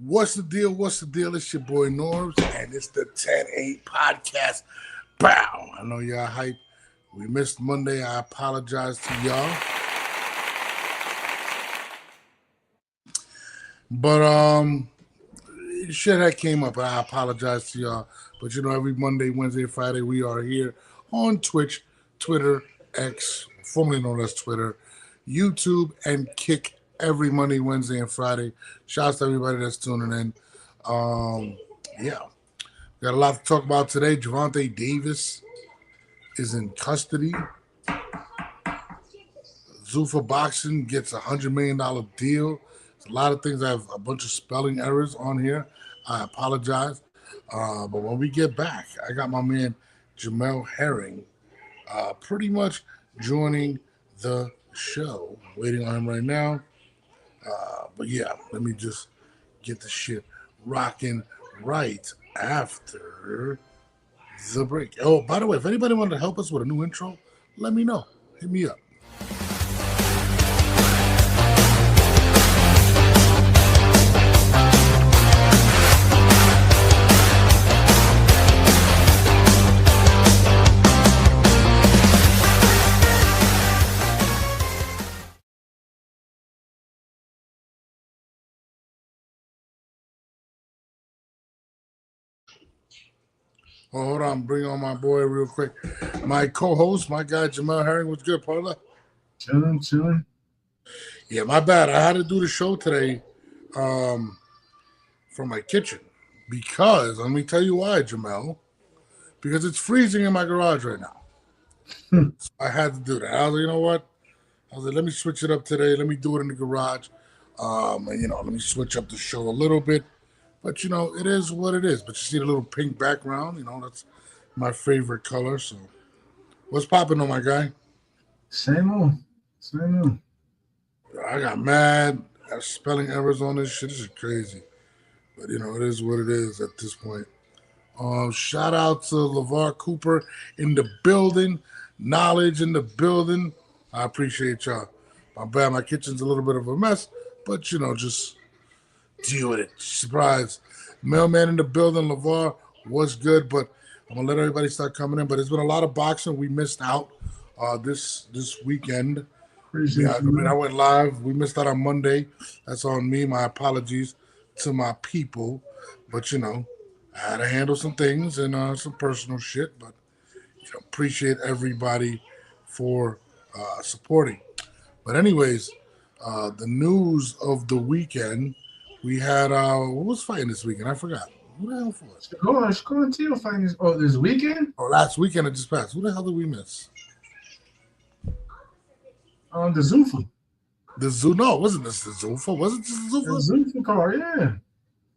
What's the deal? What's the deal? It's your boy Norbs, and it's the 10-8 podcast. Bow! I know y'all hype. We missed Monday. I apologize to y'all. But shit that came up, and I apologize to y'all. But you know, every Monday, Wednesday, Friday, we are here on Twitch, Twitter, X, formerly known as Twitter, YouTube, and Kick every Monday, Wednesday, and Friday. Shouts to everybody that's tuning in. Yeah, got a lot to talk about today. Gervonta Davis is in custody. Zuffa Bxing gets $100 million deal. There's a lot of things. I have a bunch of spelling errors on here. I apologize. But when we get back, I got my man Jamel Herring pretty much joining the show. Waiting on him right now. But yeah, let me just get the shit rocking right after the break. Oh, by the way, if anybody wanted to help us with a new intro, let me know. Hit me up. Oh, hold on. Bring on my boy real quick. My co-host, my guy, Jamel Herring. What's good, Paula? Chilling. Yeah, my bad. I had to do the show today from my kitchen because, let me tell you why, Jamel. Because it's freezing in my garage right now. So I had to do that. I was like, you know what? I was like, let me switch it up today. Let me do it in the garage. And, let me switch up the show a little bit. But, it is what it is. But you see the little pink background, that's my favorite color. So what's popping on, my guy? Same old. I got mad. I got spelling errors on this shit. This is crazy. But, it is what it is at this point. Shout out to LeVar Cooper in the building. Knowledge in the building. I appreciate y'all. My bad. My kitchen's a little bit of a mess. But, just deal with it. Surprise. Mailman in the building. LeVar was good. But I'm going to let everybody start coming in. But there's been a lot of boxing. We missed out this weekend. I went live. We missed out on Monday. That's on me. My apologies to my people. But, I had to handle some things and some personal shit. But appreciate everybody for supporting. But anyways, the news of the weekend, we had, what was fighting this weekend? I forgot. Who the hell was it? Scroll to fighting this weekend? Oh, last weekend it just passed. Who the hell did we miss? The Zuffa. No, wasn't this the Zuffa? Was it just the Zuffa? The Zuffa card, yeah.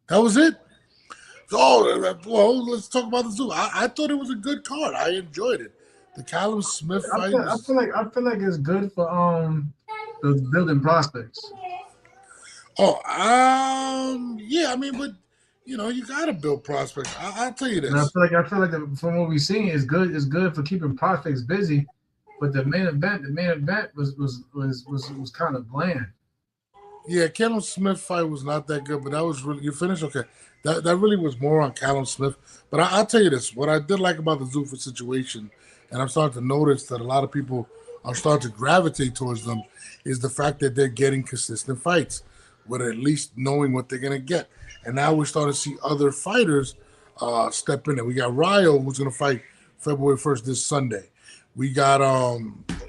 That was it? Oh, well, let's talk about the Zuffa. I thought it was a good card. I enjoyed it. The Callum Smith fight. I feel like it's good for those building prospects. Oh, yeah. I mean, but you gotta build prospects. I'll tell you this. And I feel like from what we've seen, is good. It's good for keeping prospects busy. But the main event was kind of bland. Yeah, Callum Smith fight was not that good, but that was really, you finished? Okay. That really was more on Callum Smith. But I'll tell you this, what I did like about the Zuffa situation, and I'm starting to notice that a lot of people are starting to gravitate towards them, is the fact that they're getting consistent fights with at least knowing what they're going to get. And now we're starting to see other fighters step in there. We got Ryo, who's going to fight February 1st this Sunday. We got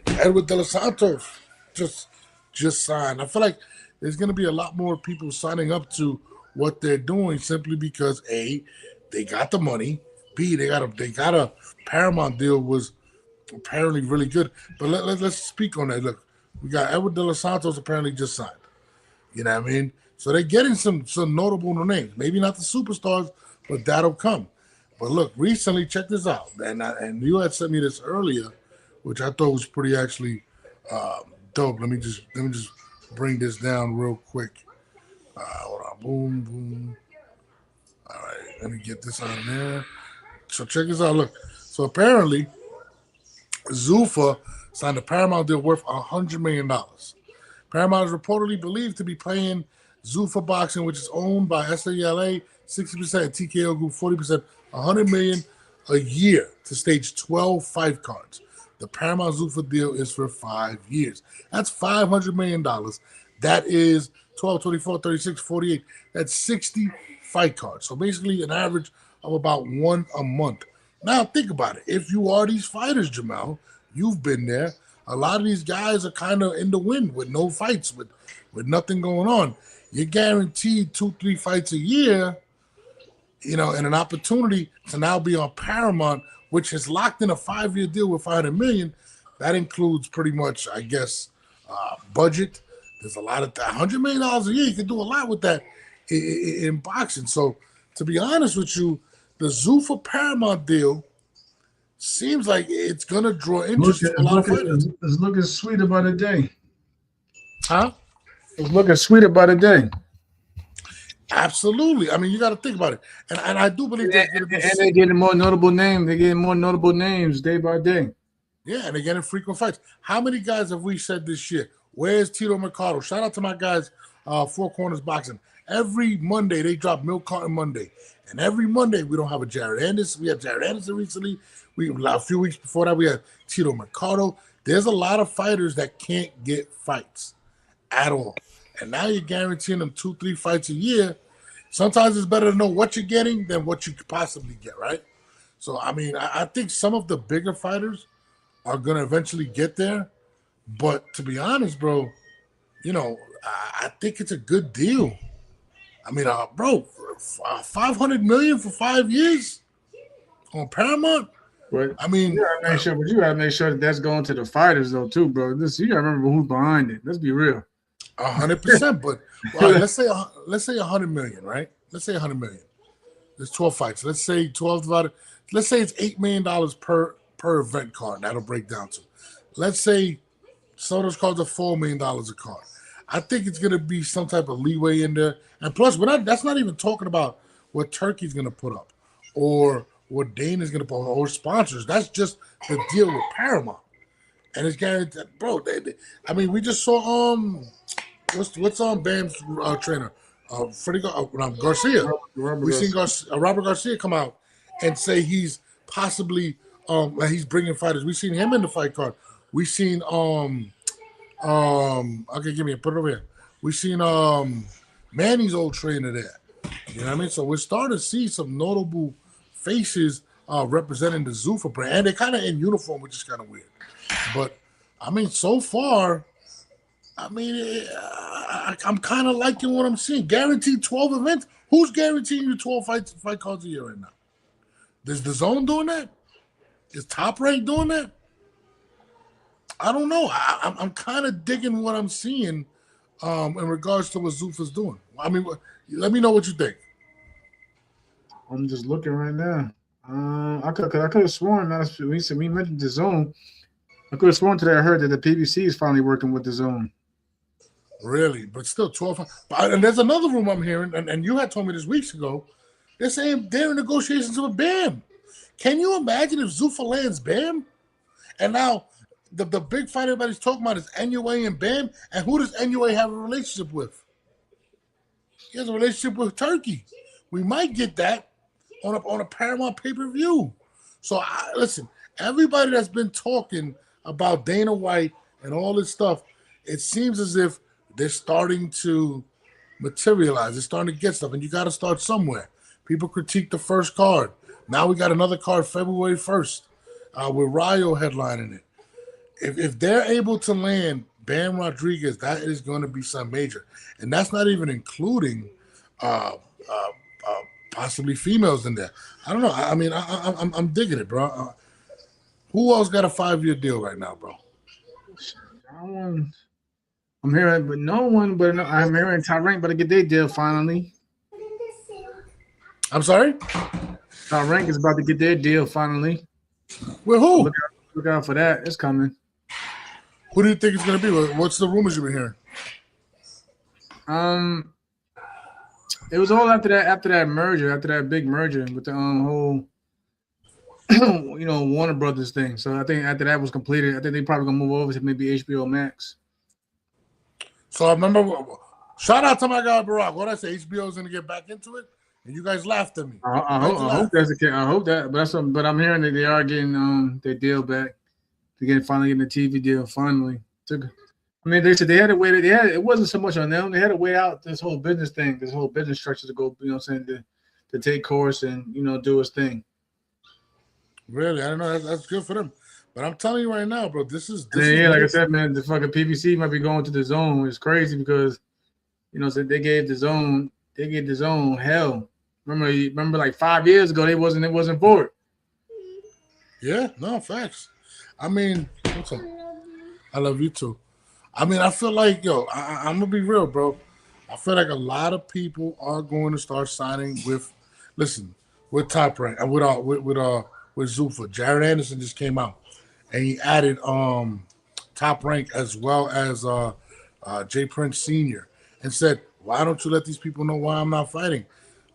Edward De Los Santos just signed. I feel like there's going to be a lot more people signing up to what they're doing simply because A, they got the money. B, they got a Paramount deal was apparently really good. But let's speak on that. Look, we got Edward De Los Santos apparently just signed. You know what I mean? So they're getting some notable names. Maybe not the superstars, but that'll come. But look, recently, check this out. And you had sent me this earlier, which I thought was pretty actually dope. Let me just bring this down real quick. Hold on. Boom. All right, let me get this out of there. So check this out. Look. So apparently, Zuffa signed a Paramount deal worth $100 million. Paramount is reportedly believed to be paying Zuffa Boxing, which is owned by SALA, 60%, and TKO Group, 40%, $100 million a year to stage 12 fight cards. The Paramount Zuffa deal is for 5 years. That's $500 million. That is 12, 24, 36, 48. That's 60 fight cards. So basically an average of about one a month. Now think about it. If you are these fighters, Jamal, you've been there. A lot of these guys are kind of in the wind with no fights, with nothing going on. You're guaranteed 2-3 fights a year, and an opportunity to now be on Paramount, which has locked in a 5-year deal with $500 million. That includes pretty much, I guess, budget. There's a lot of $100 million a year. You can do a lot with that in boxing. So, to be honest with you, the Zuffa Paramount deal seems like it's gonna draw interest from a lot of fighters. It's looking sweeter by the day. Huh? It's looking sweeter by the day. Absolutely. I mean, you got to think about it, and I do believe there's going to be. And they're getting more notable names. They're getting more notable names day by day. Yeah, and they're getting frequent fights. How many guys have we said this year? Where's Tito Mercado? Shout out to my guys, Four Corners Boxing. Every Monday they drop Milk Carton Monday, and every Monday we don't have a Jared Anderson. We had Jared Anderson recently. A few weeks before that we had Tito Mercado. There's a lot of fighters that can't get fights at all. And now you're guaranteeing them 2-3 fights a year. Sometimes it's better to know what you're getting than what you could possibly get, right? So, I mean, I think some of the bigger fighters are going to eventually get there. But to be honest, bro, I think it's a good deal. I mean, bro, $500 million for 5 years on Paramount? Right. I mean, you gotta make sure that that's going to the fighters, though, too, bro. You gotta remember who's behind it. Let's be real. 100%, but let's say $100 million, right? Let's say $100 million. There's 12 fights. Let's say 12 divided. Let's say it's $8 million per event card. That'll break down to. Let's say some of those cards are $4 million a card. I think it's gonna be some type of leeway in there, and plus, that's not even talking about what Turkey's gonna put up or what Dana's gonna put up or sponsors. That's just the deal with Paramount, and it's guaranteed, bro. We just saw what's on Bam's trainer, Freddie Garcia. We've seen Robert Garcia come out and say he's possibly he's bringing fighters. We've seen him in the fight card. We've seen okay, put it over here. We've seen Manny's old trainer there. You know what I mean? So we're starting to see some notable faces representing the Zuffa brand, and they're kind of in uniform, which is kind of weird. But I mean, so far. I mean, I'm kind of liking what I'm seeing. Guaranteed 12 events. Who's guaranteeing you 12 fight cards a year right now? Is the Zone doing that? Is Top Rank doing that? I don't know. I'm kind of digging what I'm seeing in regards to what Zuffa's doing. I mean, let me know what you think. I'm just looking right now. I could have sworn we mentioned the Zone. I could have sworn today I heard that the PBC is finally working with the Zone. Really? But still 12. And there's another room I'm hearing, and you had told me this weeks ago, they're saying they're in negotiations with Bam. Can you imagine if Zuffa lands Bam? And now the big fight everybody's talking about is NUA and Bam. And who does NUA have a relationship with? He has a relationship with Turkey. We might get that on a Paramount pay-per-view. So, listen, everybody that's been talking about Dana White and all this stuff, it seems as if they're starting to materialize. They're starting to get stuff, and you got to start somewhere. People critique the first card. Now we got another card February 1st with Rayo headlining it. If they're able to land Bam Rodriguez, that is going to be some major. And that's not even including possibly females in there. I don't know. I mean, I'm digging it, bro. Who else got a 5-year deal right now, bro? I'm hearing, but no one. But I'm hearing Tyrank better get their deal finally. I'm sorry? Tyrank is about to get their deal finally. With who? Look out for that. It's coming. Who do you think it's going to be? What's the rumors you've been hearing? It was all after that merger, after that big merger with the whole Warner Brothers thing. So I think after that was completed, I think they probably gonna move over to maybe HBO Max. So I remember Shout out to my guy Barack. What I say, HBO is going to get back into it, and you guys laughed at me. I hope that's the case. I hope that, but I'm hearing that they are getting their deal back. They're finally getting the TV deal. Finally, I mean, they said they had to wait. It wasn't so much on them. They had to wait out this whole business thing, this whole business structure to go. You know, what I'm saying to take course and do its thing. Really, I don't know. That's good for them. But I'm telling you right now, bro, this is like I said, man, the fucking PBC might be going to the zone. It's crazy because they gave the zone hell. Remember like 5 years ago, it wasn't for it. Yeah, no facts. I mean, what's up? I love you too. I mean, I feel like, I'm gonna be real, bro. I feel like a lot of people are going to start signing with Top Rank and with Zuffa. Jared Anderson just came out and he added Top Rank as well as Jay Prince Sr. and said, why don't you let these people know why I'm not fighting?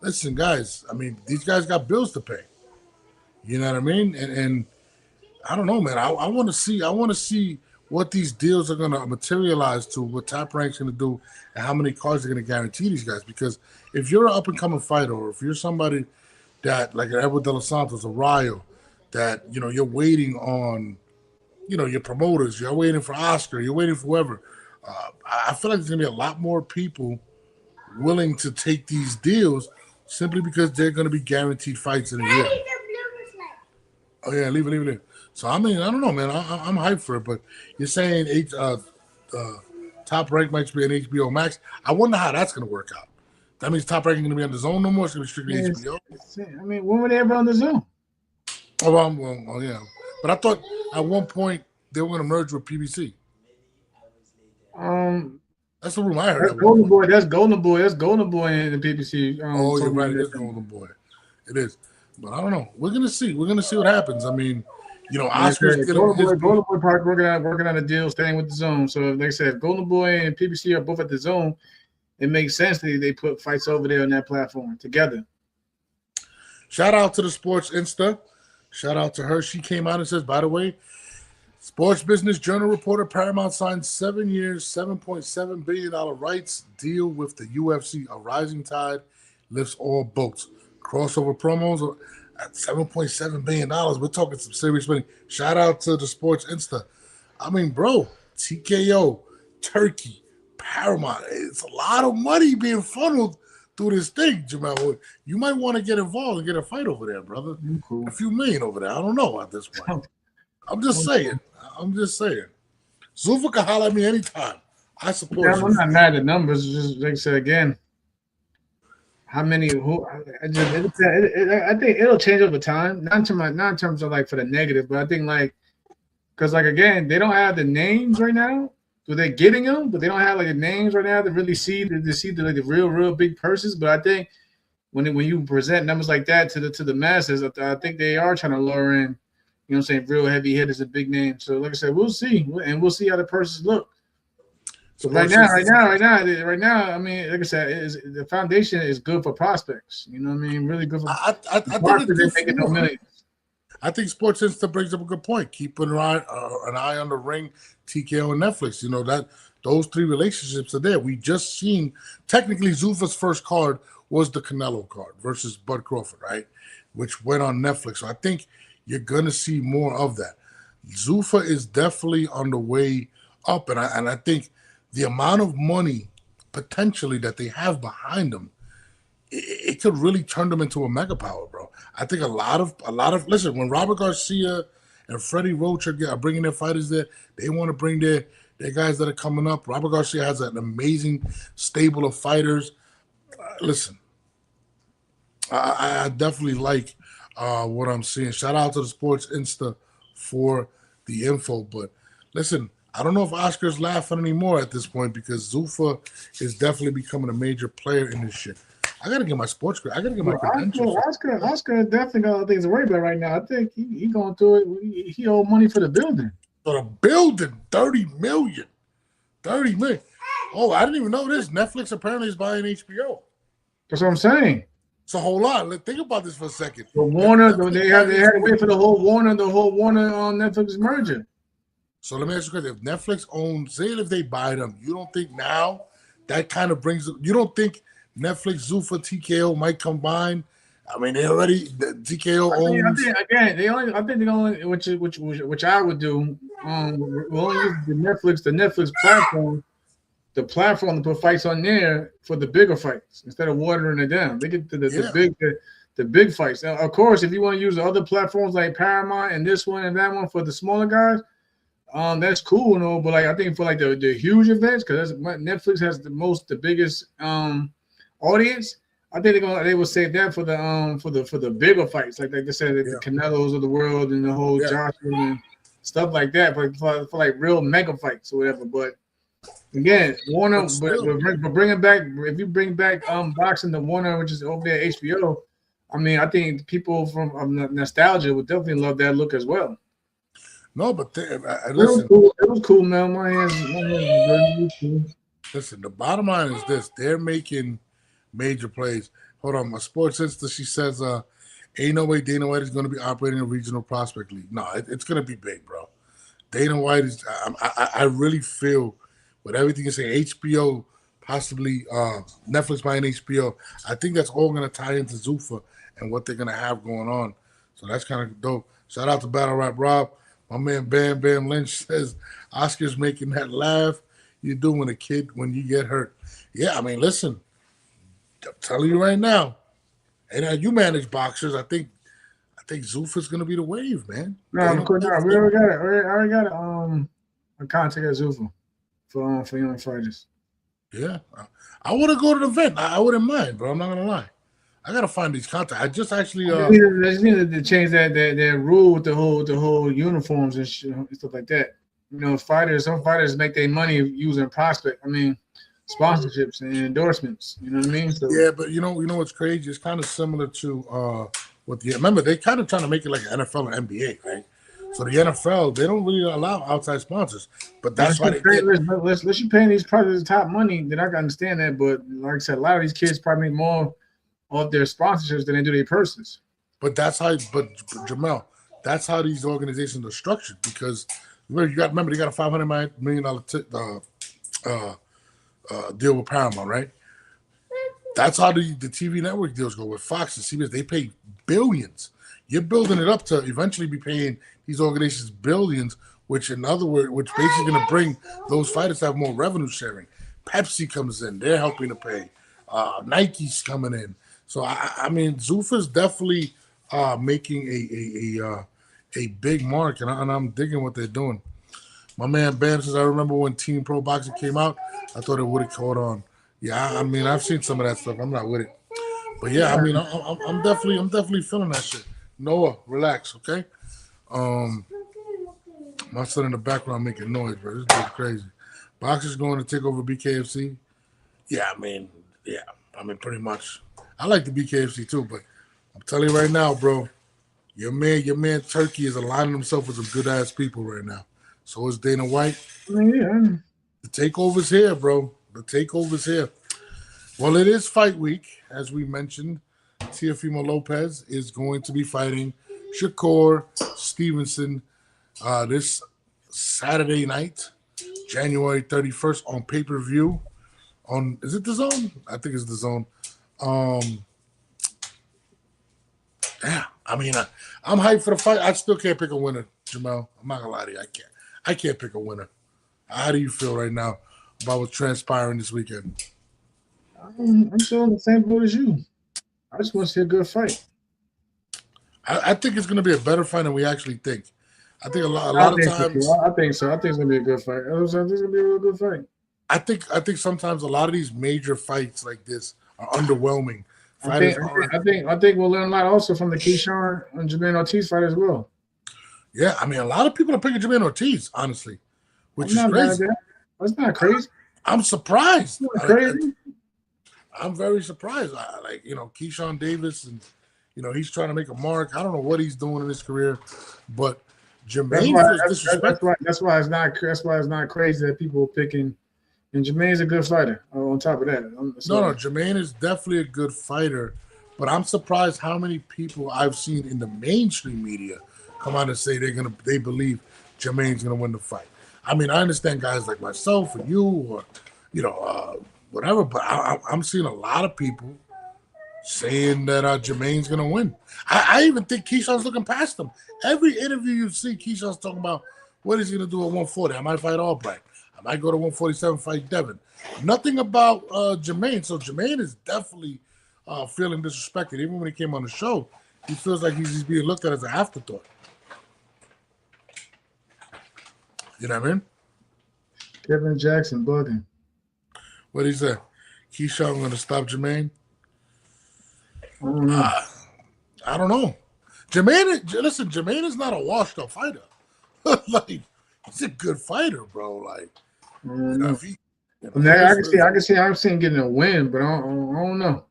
Listen, guys, I mean, these guys got bills to pay. You know what I mean? And I don't know, man. I want to see what these deals are going to materialize to, what Top Rank's going to do, and how many cards they're going to guarantee these guys. Because if you're an up-and-coming fighter, or if you're somebody that, like an Edward De Los Santos, a Rayo, that, you're waiting on, your promoters, you're waiting for Oscar, you're waiting for whoever, I feel like there's going to be a lot more people willing to take these deals simply because they're going to be guaranteed fights in a year. Oh, yeah, leave it. So, I mean, I don't know, man. I'm hyped for it, but you're saying Top Rank might be an HBO Max. I wonder how that's going to work out. That means Top Rank is going to be on the zone no more? It's going to be strictly HBO? I mean, when were they ever on the zone? Oh, yeah. But I thought at one point they were going to merge with PBC. That's the rumor I heard. That's Golden Boy. That's Golden Boy in the PBC. You're right. It is Golden Boy. It is. But I don't know. We're gonna see. We're gonna see what happens. I mean, Oscar's Golden Boy Park working on a deal, staying with the zone. So, like I said, Golden Boy and PBC are both at the zone. It makes sense that they put fights over there on that platform together. Shout out to the Sports Insta. Shout out to her. She came out and says, by the way, Sports Business Journal reporter Paramount signed 7 years, $7.7 billion rights deal with the UFC. A rising tide lifts all boats. Crossover promos at $7.7 billion. We're talking some serious money. Shout out to the Sports Insta. I mean, bro, TKO, Turkey, Paramount. It's a lot of money being funneled through this thing, Jamal. You might want to get involved and get a fight over there, brother. Cool. A few million over there. I don't know at this point. I'm just saying. Zuffa can holler at me anytime. I support you. I'm not mad at numbers. Just like I said again, how many? I think it'll change over time. Not in terms of like for the negative, but I think because again, they don't have the names right now. So they're getting them, but they don't have the names right now to really see the real big purses. But I think when you present numbers like that to the masses, I think they are trying to lure in, real heavy hitters and big names. So like I said, we'll see, and we'll see how the purses look. So right now, I mean, like I said, the foundation is good for prospects. You know what I mean? Really good for prospects. I think Sports Insta brings up a good point. Keep an eye on the Ring, TKO, and Netflix. That those three relationships are there. We just seen technically Zuffa's first card was the Canelo card versus Bud Crawford, right? Which went on Netflix. So I think you're gonna see more of that. Zuffa is definitely on the way up, and I think the amount of money potentially that they have behind them, it could really turn them into a mega power, bro. I think a lot of listen, when Robert Garcia and Freddie Roach are bringing their fighters there, they want to bring their guys that are coming up. Robert Garcia has an amazing stable of fighters. Listen, I definitely like what I'm seeing. Shout out to the Sports Insta for the info. But listen, I don't know if Oscar's laughing anymore at this point because Zuffa is definitely becoming a major player in this shit. I gotta get my sports. I gotta get my credentials. Oscar definitely got other things to worry about right now. I think he going through it. He owed money for the building. For the building, $30 million. $30 million. Oh, I didn't even know this. Netflix apparently is buying HBO. That's what I'm saying. So hold on. Let's think about this for a second. The Warner, they had to wait for the whole Warner on Netflix merger. So let me ask you a question. If Netflix owns, say if they buy them, you don't think now that kind of brings. You don't think Netflix, Zuffa, TKO might combine? I mean, they already TKO I owns. think again, I think the only which I would do. We'll only use the Netflix platform, the platform to put fights on there for the bigger fights instead of watering it down. They get Yeah, the big fights. Now, of course, if you want to use other platforms like Paramount and this one and that one for the smaller guys, that's cool and all. But like I think for like the huge events, because Netflix has the biggest audience. I think they will save that for the bigger fights, like they said, the yeah, Canelos of the world and the whole yeah. Joshua and stuff like that, for like real mega fights or whatever. But again, Warner, But still, but bringing back, if you bring back boxing to Warner, which is over there at HBO, I mean, I think people from nostalgia would definitely love that look as well. no. But listen, It was cool, man. My hands were listen. The bottom line is this: they're making major plays. Hold on, my sports sister. She says, "Ain't no way Dana White is going to be operating a regional prospect league. No, it's going to be big, bro. Dana White is. I really feel with everything you say, HBO, possibly Netflix buying HBO. I think that's all going to tie into Zuffa and what they're going to have going on. So that's kind of dope. Shout out to Battle Rap Rob. My man Bam Bam Lynch says Oscar's making that laugh. You're doing a kid when you get hurt. Yeah, I mean, listen, I'm telling you right now, and you manage boxers. I think Zuffa's going to be the wave, man. No, of Dana course White's not. We already got it. I already got a contact at Zuffa for young fighters. Yeah, I want to go to the event. I wouldn't mind, bro. I'm not gonna lie. I gotta find these contacts. I just actually, They just needed to change that rule with the whole uniforms and stuff like that. You know, some fighters make their money using prospect. I mean, sponsorships and endorsements. You know what I mean? So yeah, but you know what's crazy? It's kind of similar to what the remember they kind of trying to make it like NFL and NBA, right? So the NFL they don't really allow outside sponsors, but that's unless why you they pay, did. unless you paying these prices top money, then I can understand that. But like I said, a lot of these kids probably make more off their sponsorships than they do their purses. But that's how. But Jamel, that's how these organizations are structured because remember they got a $500 million uh, deal with Paramount, right? That's how the TV network deals go with Fox and CBS. They pay billions. You're building it up to eventually be paying these organizations billions, which in other words, which basically going to bring those fighters to have more revenue sharing. Pepsi comes in, they're helping to pay. Nike's coming in. So I mean, Zuffa's definitely making a big mark, and I'm digging what they're doing. My man Bam says, I remember when Team Pro Boxing came out, I thought it would have caught on. Yeah, I mean, I've seen some of that stuff. I'm not with it, but yeah, I Yeah, mean, I'm definitely feeling that shit. Noah, relax, okay? Um, my son in the background making noise, bro. This dude's crazy. Boxer's going to take over BKFC. Yeah, I mean, pretty much. I like the BKFC too, but I'm telling you right now, bro, your man Turkey is aligning himself with some good ass people right now. So is Dana White. I mean, yeah. The takeover's here, bro. The takeover's here. Well, it is fight week, as we mentioned. Teofimo Lopez is going to be fighting Shakur Stevenson this Saturday night, January 31st on pay-per-view. Is it the Zone? I think it's the Zone. Um, yeah, I mean, I'm hyped for the fight. I still can't pick a winner, Jamel. I'm not gonna lie to you. I can't pick a winner. How do you feel right now about what's transpiring this weekend? I'm still in the same boat as you. I just want to see a good fight. I think it's gonna be a better fight than we actually think. I think a lot, a I lot of think so too. times. I think so. I think it's gonna be a good fight. I think it's gonna be a real good fight. I think sometimes a lot of these major fights like this are underwhelming. Fighters aren't. I think we'll learn a lot also from the Keyshawn and Jermaine Ortiz fight as well. Yeah, I mean, a lot of people are picking Jermaine Ortiz, honestly, which I'm is not mad at crazy. that. That's not crazy. I'm surprised. That's not crazy. I'm very surprised. Keyshawn Davis, and he's trying to make a mark. I don't know what he's doing in his career, but That's Jermaine why. feels disrespected. That's why it's not. That's why it's not crazy that people are picking. And Jermaine's a good fighter. On top of that, No, Jermaine is definitely a good fighter, but I'm surprised how many people I've seen in the mainstream media come out and say they believe Jermaine's gonna win the fight. I mean, I understand guys like myself or you or whatever. But I'm seeing a lot of people saying that Jermaine's gonna win. I even think Keyshawn's looking past him. Every interview you see, Keyshawn's talking about what is he gonna do at 140. I might fight Albright. I might go to 147, fight Devin. Nothing about Jermaine. So Jermaine is definitely feeling disrespected. Even when he came on the show, he feels like he's being looked at as an afterthought. You know what I mean? Kevin Jackson bugging. What he said? Keyshawn going to stop Jermaine? I don't know. Jermaine is not a washed-up fighter. Like, he's a good fighter, bro. Like, you know, if he, you know, I can see I'm seeing getting a win, but I don't know.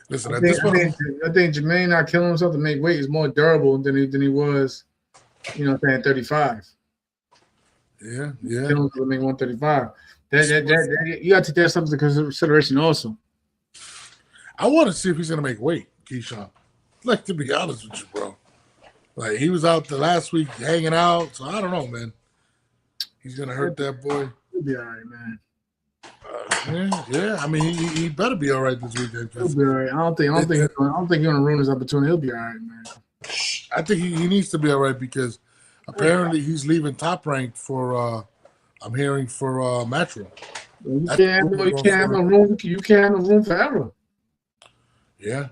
Listen, I think Jermaine not killing himself to make weight is more durable than he was, you know, saying 35. Yeah. Killing himself to make 135. You got to take that something into consideration also. I want to see if he's gonna make weight, Keyshawn. Like, to be honest with you, bro. Like, he was out the last week hanging out, so I don't know, man. He's gonna hurt that boy. He'll be all right, man. Yeah. I mean, he better be all right this weekend. He'll be all right. I don't think he's gonna ruin his opportunity. He'll be all right, man. I think he needs to be all right because apparently he's leaving Top Rank for I'm hearing for Matchroom. You can't have no room for error. Yeah.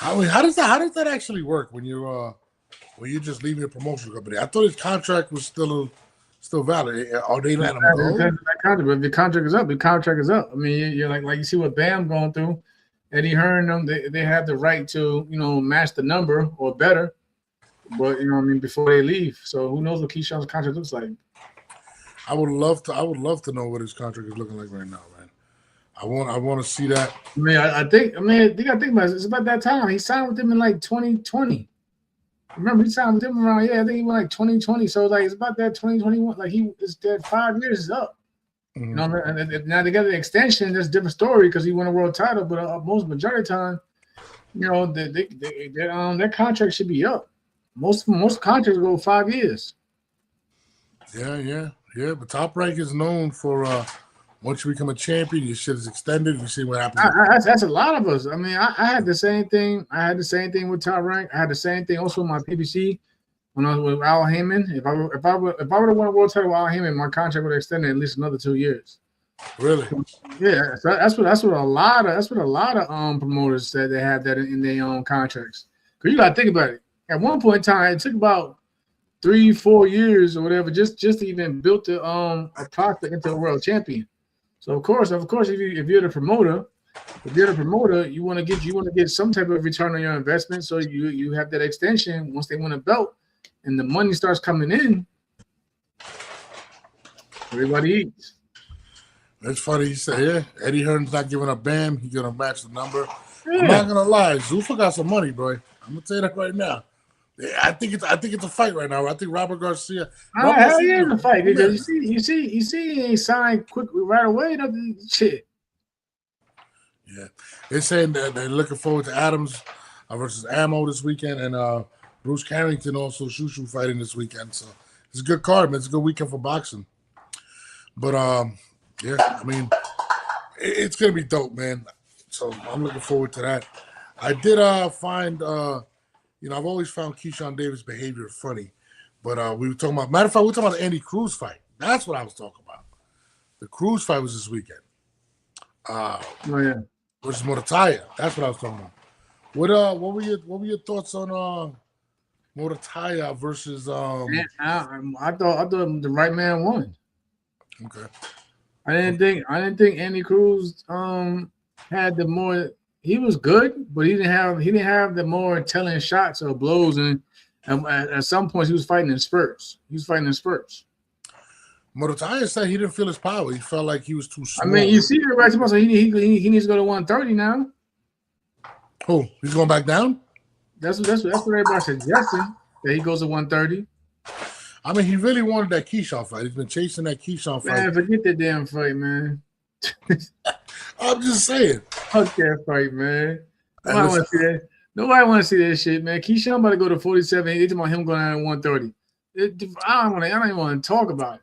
I mean, how does that actually work when you're just leaving a promotional company? I thought his contract was still valid. Are they letting him go? But if the contract is up, the contract is up. I mean, you're like you see what Bam going through. Eddie Hearn, them they have the right to, you know, match the number or better, but you know what I mean, before they leave. So who knows what Keyshawn's contract looks like? I would love to know what his contract is looking like right now, man. I want to see that. I mean, they got to think about it. It's about that time. He signed with them in like 2020. Remember, he signed with them around, I think he went like 2020. So like it's about that 2021. Like it's that 5 years is up. Mm-hmm. You know, and now they got an extension. That's a different story because he won a world title. But majority of the time, you know, that contract should be up. Most contracts go 5 years. Yeah. But Top Rank is known for once you become a champion, your shit is extended. You see what happens. That's a lot of us. I mean, I had the same thing. I had the same thing with Top Rank. I had the same thing also with my PBC when I was with Al Heyman. If I would have won a world title with Al Heyman, my contract would have extended at least another 2 years. Really? Yeah. So that's what a lot of promoters said they have that in their own contracts. Because you got to think about it. At one point in time, it took about 3-4 years or whatever just to even build a prospect into a world champion. So of course, if you're the promoter, you want to get some type of return on your investment. So you have that extension once they win a belt, and the money starts coming in. Everybody eats. That's funny. You say, yeah, Eddie Hearn's not giving up Bam. He's gonna match the number. Yeah. I'm not gonna lie, Zuffa got some money, bro. I'm gonna tell you that right now. I think it's a fight right now. I think Robert Garcia. Hell yeah, it's a fight because you see, he ain't signed quickly right away. Nothing shit. Yeah, they're saying that they're looking forward to Adams versus Ammo this weekend, and Bruce Carrington also Shushu fighting this weekend. So it's a good card, man. It's a good weekend for boxing. But yeah, I mean, it's gonna be dope, man. So I'm looking forward to that. I did find. You know, I've always found Keyshawn Davis' behavior funny, but we were talking about. Matter of fact, we were talking about the Andy Cruz fight. That's what I was talking about. The Cruz fight was this weekend. Versus Morataya. That's what I was talking about. What were your thoughts on Morataya versus? I thought the right man won. Okay. I didn't think Andy Cruz had the more. He was good, but he didn't have the more telling shots or blows, and at some points he was fighting in spurts. Morataya said he didn't feel his power. He felt like he was too small. I mean, you see it right tomorrow. So he needs to go to 130 now. Oh, he's going back down? That's what everybody's suggesting, that he goes to 130. I mean, he really wanted that Keyshawn fight. He's been chasing that Keyshawn fight. Man, forget that damn fight, man. I'm just saying. Fuck that fight, man. Nobody want to see that. Nobody want to see that shit, man. Keyshawn about to go to 47. They talking about him going down to 130. I don't even want to talk about it.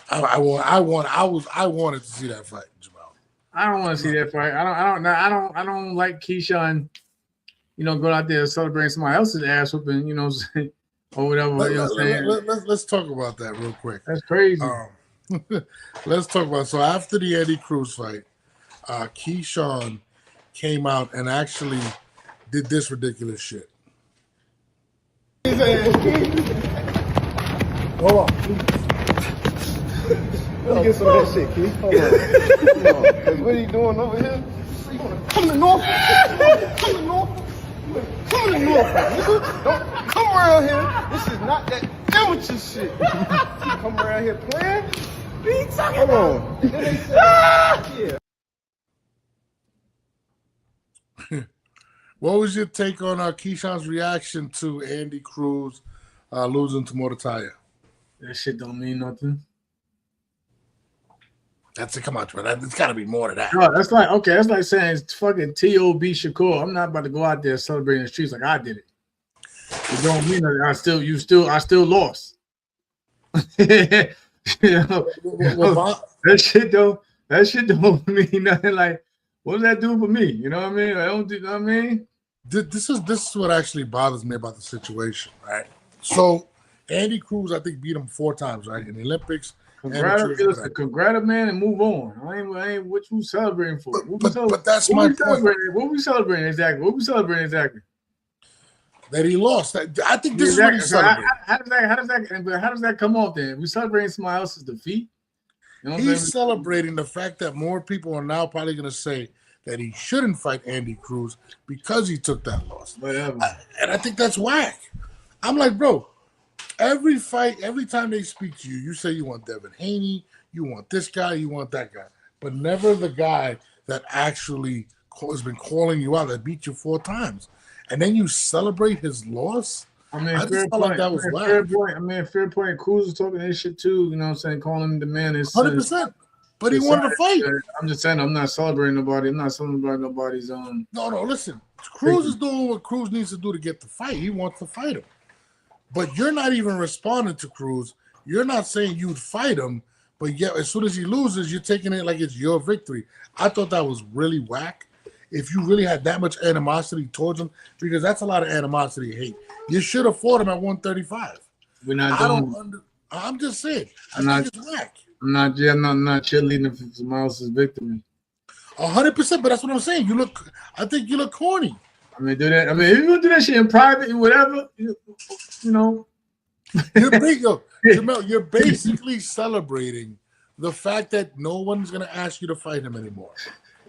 I wanted to see that fight, Jamal. I don't want to see that fight. I don't like Keyshawn, going out there celebrating somebody else's ass whooping, or whatever. Let's talk about that real quick. That's crazy. Let's talk about. So after the Eddie Cruz fight, Keyshawn came out and actually did this ridiculous shit. Hold on. Let me get some of that shit, Keith. Hold on. What are you doing over here? Come to North. Come to North. Come to North, nigga. Don't come around here. This is not that amateur shit. Come around here playing. Hold on. Yeah. What was your take on Keyshawn's reaction to Andy Cruz losing to Morataya? That shit don't mean nothing. That's it. Come on, man. It's got to be more than that. No, that's like saying it's fucking T.O.B. Shakur. I'm not about to go out there celebrating the streets like I did it. It don't mean that I still lost. That shit don't mean nothing. Like, what does that do for me? You know what I mean? I don't do. You know what I mean? This is what actually bothers me about the situation, right? So Andy Cruz, I think, beat him 4 times, right, in the Olympics. Congrats, man, and move on. I ain't what you celebrating for. But that's my point. What we celebrating exactly? That he lost. I think this is what he's celebrating. How does that come off then? We celebrating somebody else's defeat? He's celebrating the fact that more people are now probably going to say that he shouldn't fight Andy Cruz because he took that loss. Whatever. And I think that's whack. I'm like, bro, every fight, every time they speak to you, you say you want Devin Haney, you want this guy, you want that guy, but never the guy that actually has been calling you out, that beat you 4 times. And then you celebrate his loss? I mean, I just felt like that was whack. Fair point. Cruz was talking that shit too, you know what I'm saying? Calling him the man is 100%. But he wanted to fight. I'm just saying, I'm not celebrating nobody. I'm not celebrating nobody's No, listen. Cruz is doing what Cruz needs to do to get the fight. He wants to fight him. But you're not even responding to Cruz. You're not saying you'd fight him, but yet as soon as he loses, you're taking it like it's your victory. I thought that was really whack. If you really had that much animosity towards him, because that's a lot of animosity and hate. You should have fought him at 135. We're not doing. I'm just saying. I think it's whack. I'm not cheerleading for somebody else's victory. 100%, but that's what I'm saying. I think you look corny. I mean, do that. I mean, if you gonna do that shit in private, whatever, you know. You're basically celebrating the fact that no one's gonna ask you to fight him anymore.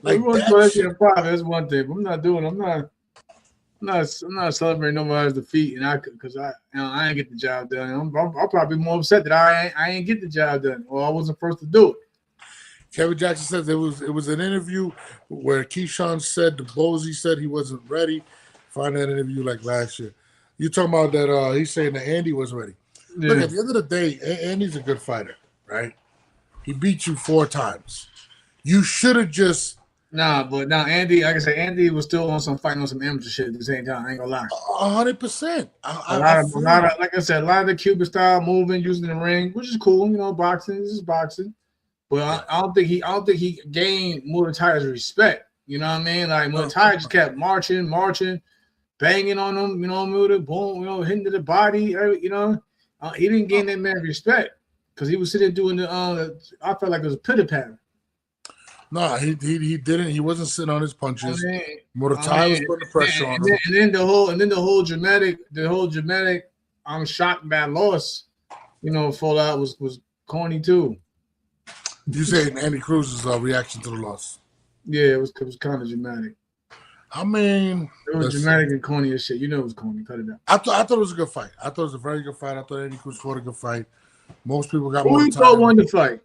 Like that's one thing. But I'm not celebrating nobody's defeat, and I ain't get the job done. I'll probably be more upset that I ain't get the job done, or I wasn't first to do it. Kevin Jackson says it was an interview where Keyshawn said Bozy said he wasn't ready. Find that interview like last year. You talking about that? He's saying that Andy was ready. Yeah. Look, at the end of the day, Andy's a good fighter, right? He beat you 4 times. You should have just. But Andy, like I said, Andy was still on some fighting on some amateur shit at the same time. I ain't gonna lie. 100%. Like I said, a lot of the Cuban style moving, using the ring, which is cool. You know, boxing. This is boxing. But I don't think he gained Murataya's respect. You know what I mean? Like Murataya just kept marching, banging on him. You know, boom, hitting to the body. You know, he didn't gain that man respect because he was sitting doing the. I felt like it was a pitter patter. No, he didn't. He wasn't sitting on his punches. Murataya was putting the pressure on him. And then the whole dramatic. I'm shocked by loss. You know, fallout was corny too. You saying Andy Cruz's reaction to the loss? Yeah, it was kind of dramatic. I mean, it was dramatic and corny as shit. You know it was corny. Cut it out. I thought it was a good fight. I thought it was a very good fight. I thought Andy Cruz fought a good fight. Most people got Who you thought won the fight?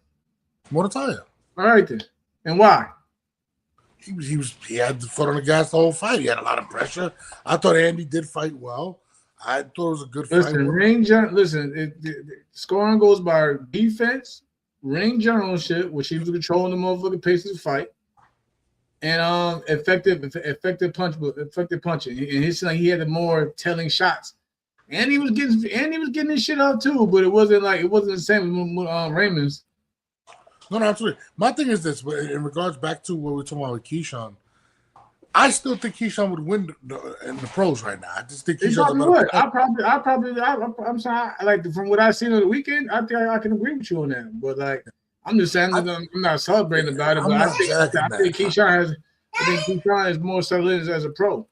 Murataya. All right then. And why? He had the foot on the gas the whole fight. He had a lot of pressure. I thought Andy did fight well. I thought it was a good fight. Scoring goes by defense, ring generalship, which he was controlling the motherfucking pace of the fight, and effective punching. And he had the more telling shots. And he was getting his shit out too, but it wasn't the same as Raymond's. No, absolutely. My thing is this, but in regards back to what we were talking about with Keyshawn, I still think Keyshawn would win in the pros right now. I just think He Keyshawn's a probably better would. player. I'm sorry. Like from what I've seen on the weekend, I think I can agree with you on that. But like, I'm just saying, I'm not celebrating about it. But I think Keyshawn is more solid as a pro.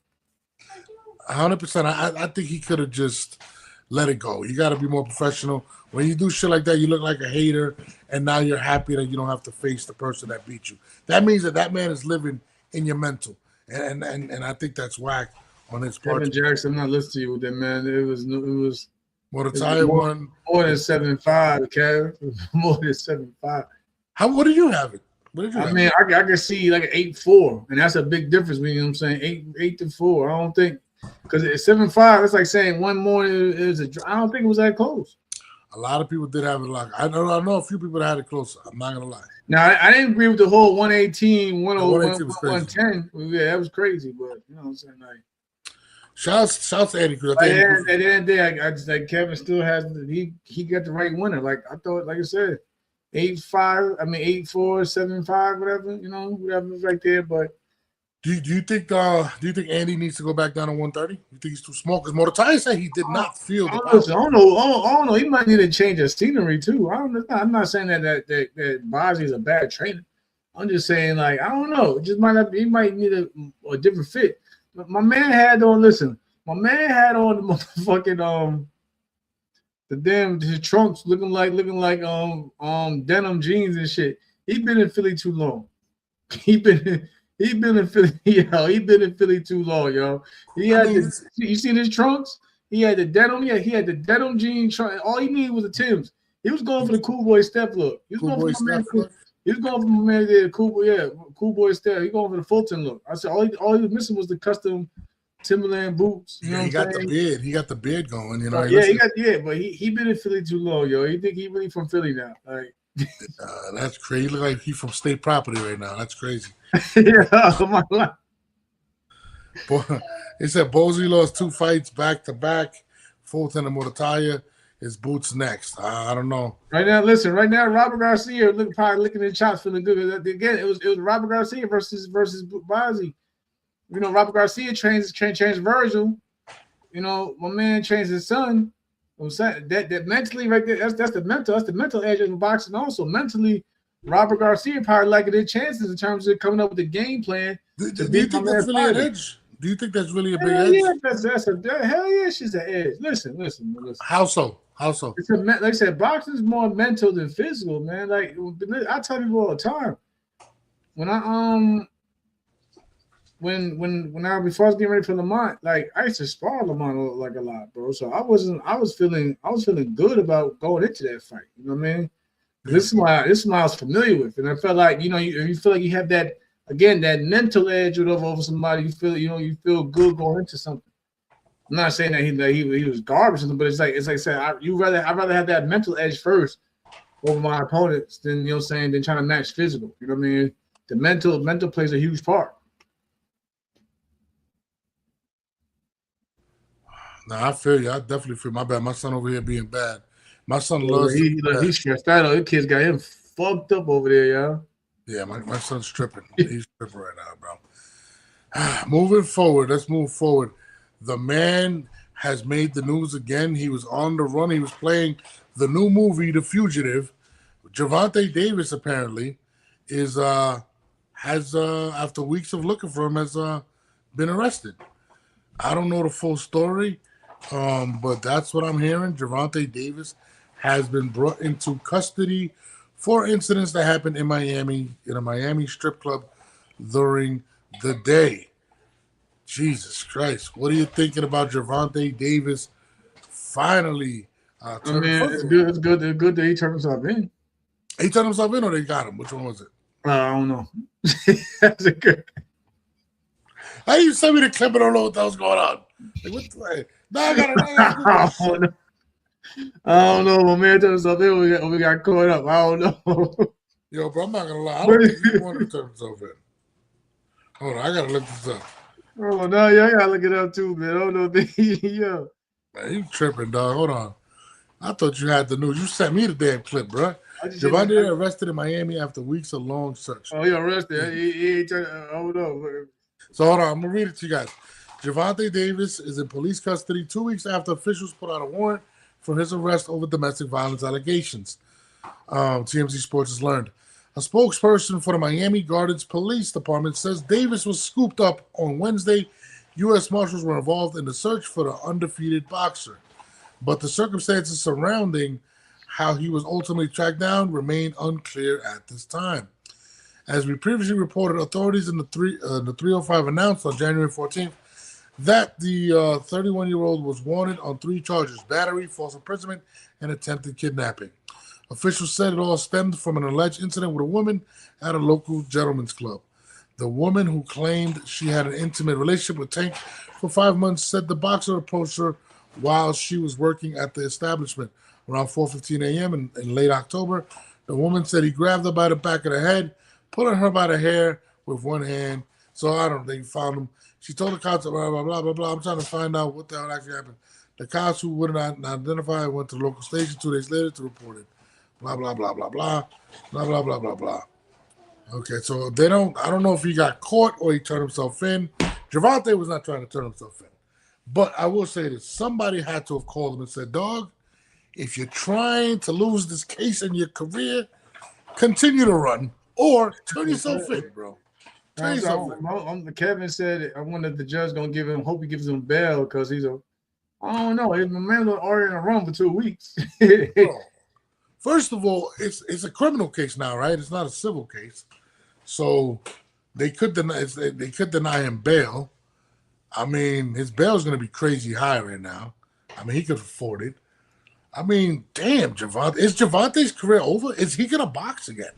100%. I think he could have just let it go. You got to be more professional. When you do shit like that, you look like a hater, and now you're happy that you don't have to face the person that beat you. That means that man is living in your mental, and I think that's whack on his part. Kevin Jackson, I'm not listening to you with that, man. It was more than 7.5, Kev. More than 7.5. What did you have it? I mean, I can see like an 8-4, and that's a big difference. You know what I'm saying? 8 to 4. I don't think because it's 7.5. It's like saying one more is a. I don't think it was that close. A lot of people did have it like I know a few people that had it closer. I'm not gonna lie. Now I didn't agree with the whole 118, 101, 110. Yeah, that was crazy, but you know what I'm saying? Like, shouts to Eddie Cruz. At the end of the day, I just like Kevin still has he got the right winner. Like I thought, like I said, 8-5. I mean 8-4, 7-5, whatever. You know, whatever was right there. But do you think Andy needs to go back down to 130? You think he's too small? Because Moratai said he did not feel the power. I don't know. He might need to change his scenery too. I'm not saying that Bozzy is a bad trainer. I'm just saying like I don't know. It just might not. He might need a different fit. My man had on. Listen, my man had on the motherfucking the damn his trunks looking like denim jeans and shit. He been in Philly too long. He been in Philly, yo. He been in Philly too long, yo. You seen his trunks? He had the denim. Yeah, he had the denim jean trunk. All he needed was the Timbs. He was going for the cool boy step look. He was going for my man there, cool boy step. He going for the Fulton look. I said all he was missing was the custom Timberland boots. You know he got the beard. He got the beard going. You know. But he been in Philly too long, yo. He think he really from Philly now. Like that's crazy. Look like he's from state property right now. That's crazy. Yeah, my life. Boy, he said Bozy lost 2 fights back to back. Fulton and Murataya. His boots next. I don't know. Right now, Robert Garcia probably licking his chops feeling good. Again, it was Robert Garcia versus Bozzy. You know, Robert Garcia trains Virgil. You know, my man trains his son. I'm saying that mentally right there, that's the mental edge of boxing. Also, mentally, Robert Garcia probably liking his chances in terms of coming up with a game plan. Do you think that's really an edge? Do you think that's really a big edge? Yeah, hell yeah, she's an edge. Listen. How so? Like I said, boxing is more mental than physical, man. Like I tell people all the time, before I was getting ready for Lamont, like I used to spar Lamont like a lot, bro. So I was feeling good about going into that fight. You know what I mean? This is what I was familiar with, and I felt like you feel like you have that mental edge over somebody. You feel good going into something. I'm not saying that he was garbage, but it's like I said, I'd rather have that mental edge first over my opponents than than trying to match physical. You know what I mean? The mental plays a huge part. No, I feel you. I definitely feel my bad. My son over here being bad. My son loves. He's stressed out. The kids got him fucked up over there, y'all. Yeah, my son's tripping. He's tripping right now, bro. Moving forward, let's move forward. The man has made the news again. He was on the run. He was playing the new movie, The Fugitive. Gervonta Davis apparently is after weeks of looking for him has been arrested. I don't know the full story, but that's what I'm hearing. Gervonta Davis has been brought into custody for incidents that happened in Miami, in a Miami strip club during the day. Jesus Christ. What are you thinking about Gervonta Davis finally it's good that he turned himself in. He turned himself in or they got him? Which one was it? I don't know. That's a good. How you send me the clip? I don't know what that was going on. Like, what the No, I got I don't know. My man turned himself in. We got caught up. I don't know. Yo, bro, I'm not gonna lie. I don't think he wanted to turn himself in. Hold on, I gotta look this up. Oh no, yeah, I gotta look it up too, man. I don't know. Man, you tripping, dog. Hold on. I thought you had the news. You sent me the damn clip, bro. Gervonta arrested in Miami after weeks of long search. Oh, he arrested. He ain't trying to hold up. So hold on, I'm gonna read it to you guys. Gervonta Davis is in police custody 2 weeks after officials put out a warrant for his arrest over domestic violence allegations. TMZ Sports has learned. A spokesperson for the Miami Gardens Police Department says Davis was scooped up on Wednesday. U.S. Marshals were involved in the search for the undefeated boxer, but the circumstances surrounding how he was ultimately tracked down remain unclear at this time. As we previously reported, authorities in the 305 announced on January 14th that the 31-year-old was wanted on 3 charges: battery, false imprisonment, and attempted kidnapping. Officials said it all stemmed from an alleged incident with a woman at a local gentleman's club. The woman, who claimed she had an intimate relationship with Tank for 5 months, said the boxer approached her while she was working at the establishment around 4:15 a.m. in late October. The woman said he grabbed her by the back of the head, pulling her by the hair with one hand. So I don't know, they found him. She told the cops, blah, blah, blah, blah, blah. I'm trying to find out what the hell actually happened. The cops, who would not identify, went to the local station 2 days later to report it. Blah, blah, blah, blah, blah, blah, blah, blah, blah, blah. Okay, so I don't know if he got caught or he turned himself in. Gervonta was not trying to turn himself in. But I will say this, somebody had to have called him and said, dog, if you're trying to lose this case in your career, continue to run or turn yourself in, bro. Turn yourself in. Kevin said, I wonder if the judge going to give him, hope he gives him bail because he's a, I don't know, my man was already in a run for 2 weeks. Bro, first of all, it's a criminal case now, right? It's not a civil case. So they could deny him bail. I mean, his bail is going to be crazy high right now. I mean, he could afford it. I mean, damn, Gervonta. Is Gervonta's career over? Is he going to box again?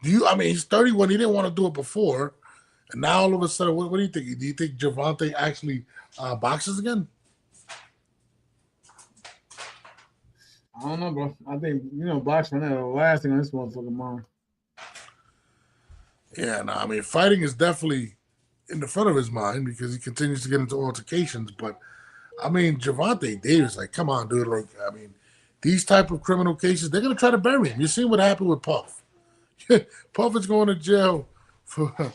He's 31. He didn't want to do it before. And now all of a sudden, what do you think? Do you think Gervonta actually boxes again? I don't know, bro. I think, boxing is the last thing on this motherfucker mind. Yeah, no, I mean, fighting is definitely in the front of his mind because he continues to get into altercations. But, I mean, Gervonta Davis, like, come on, dude. Like, I mean, these type of criminal cases, they're going to try to bury him. You seen what happened with Puff. Puff is going to jail for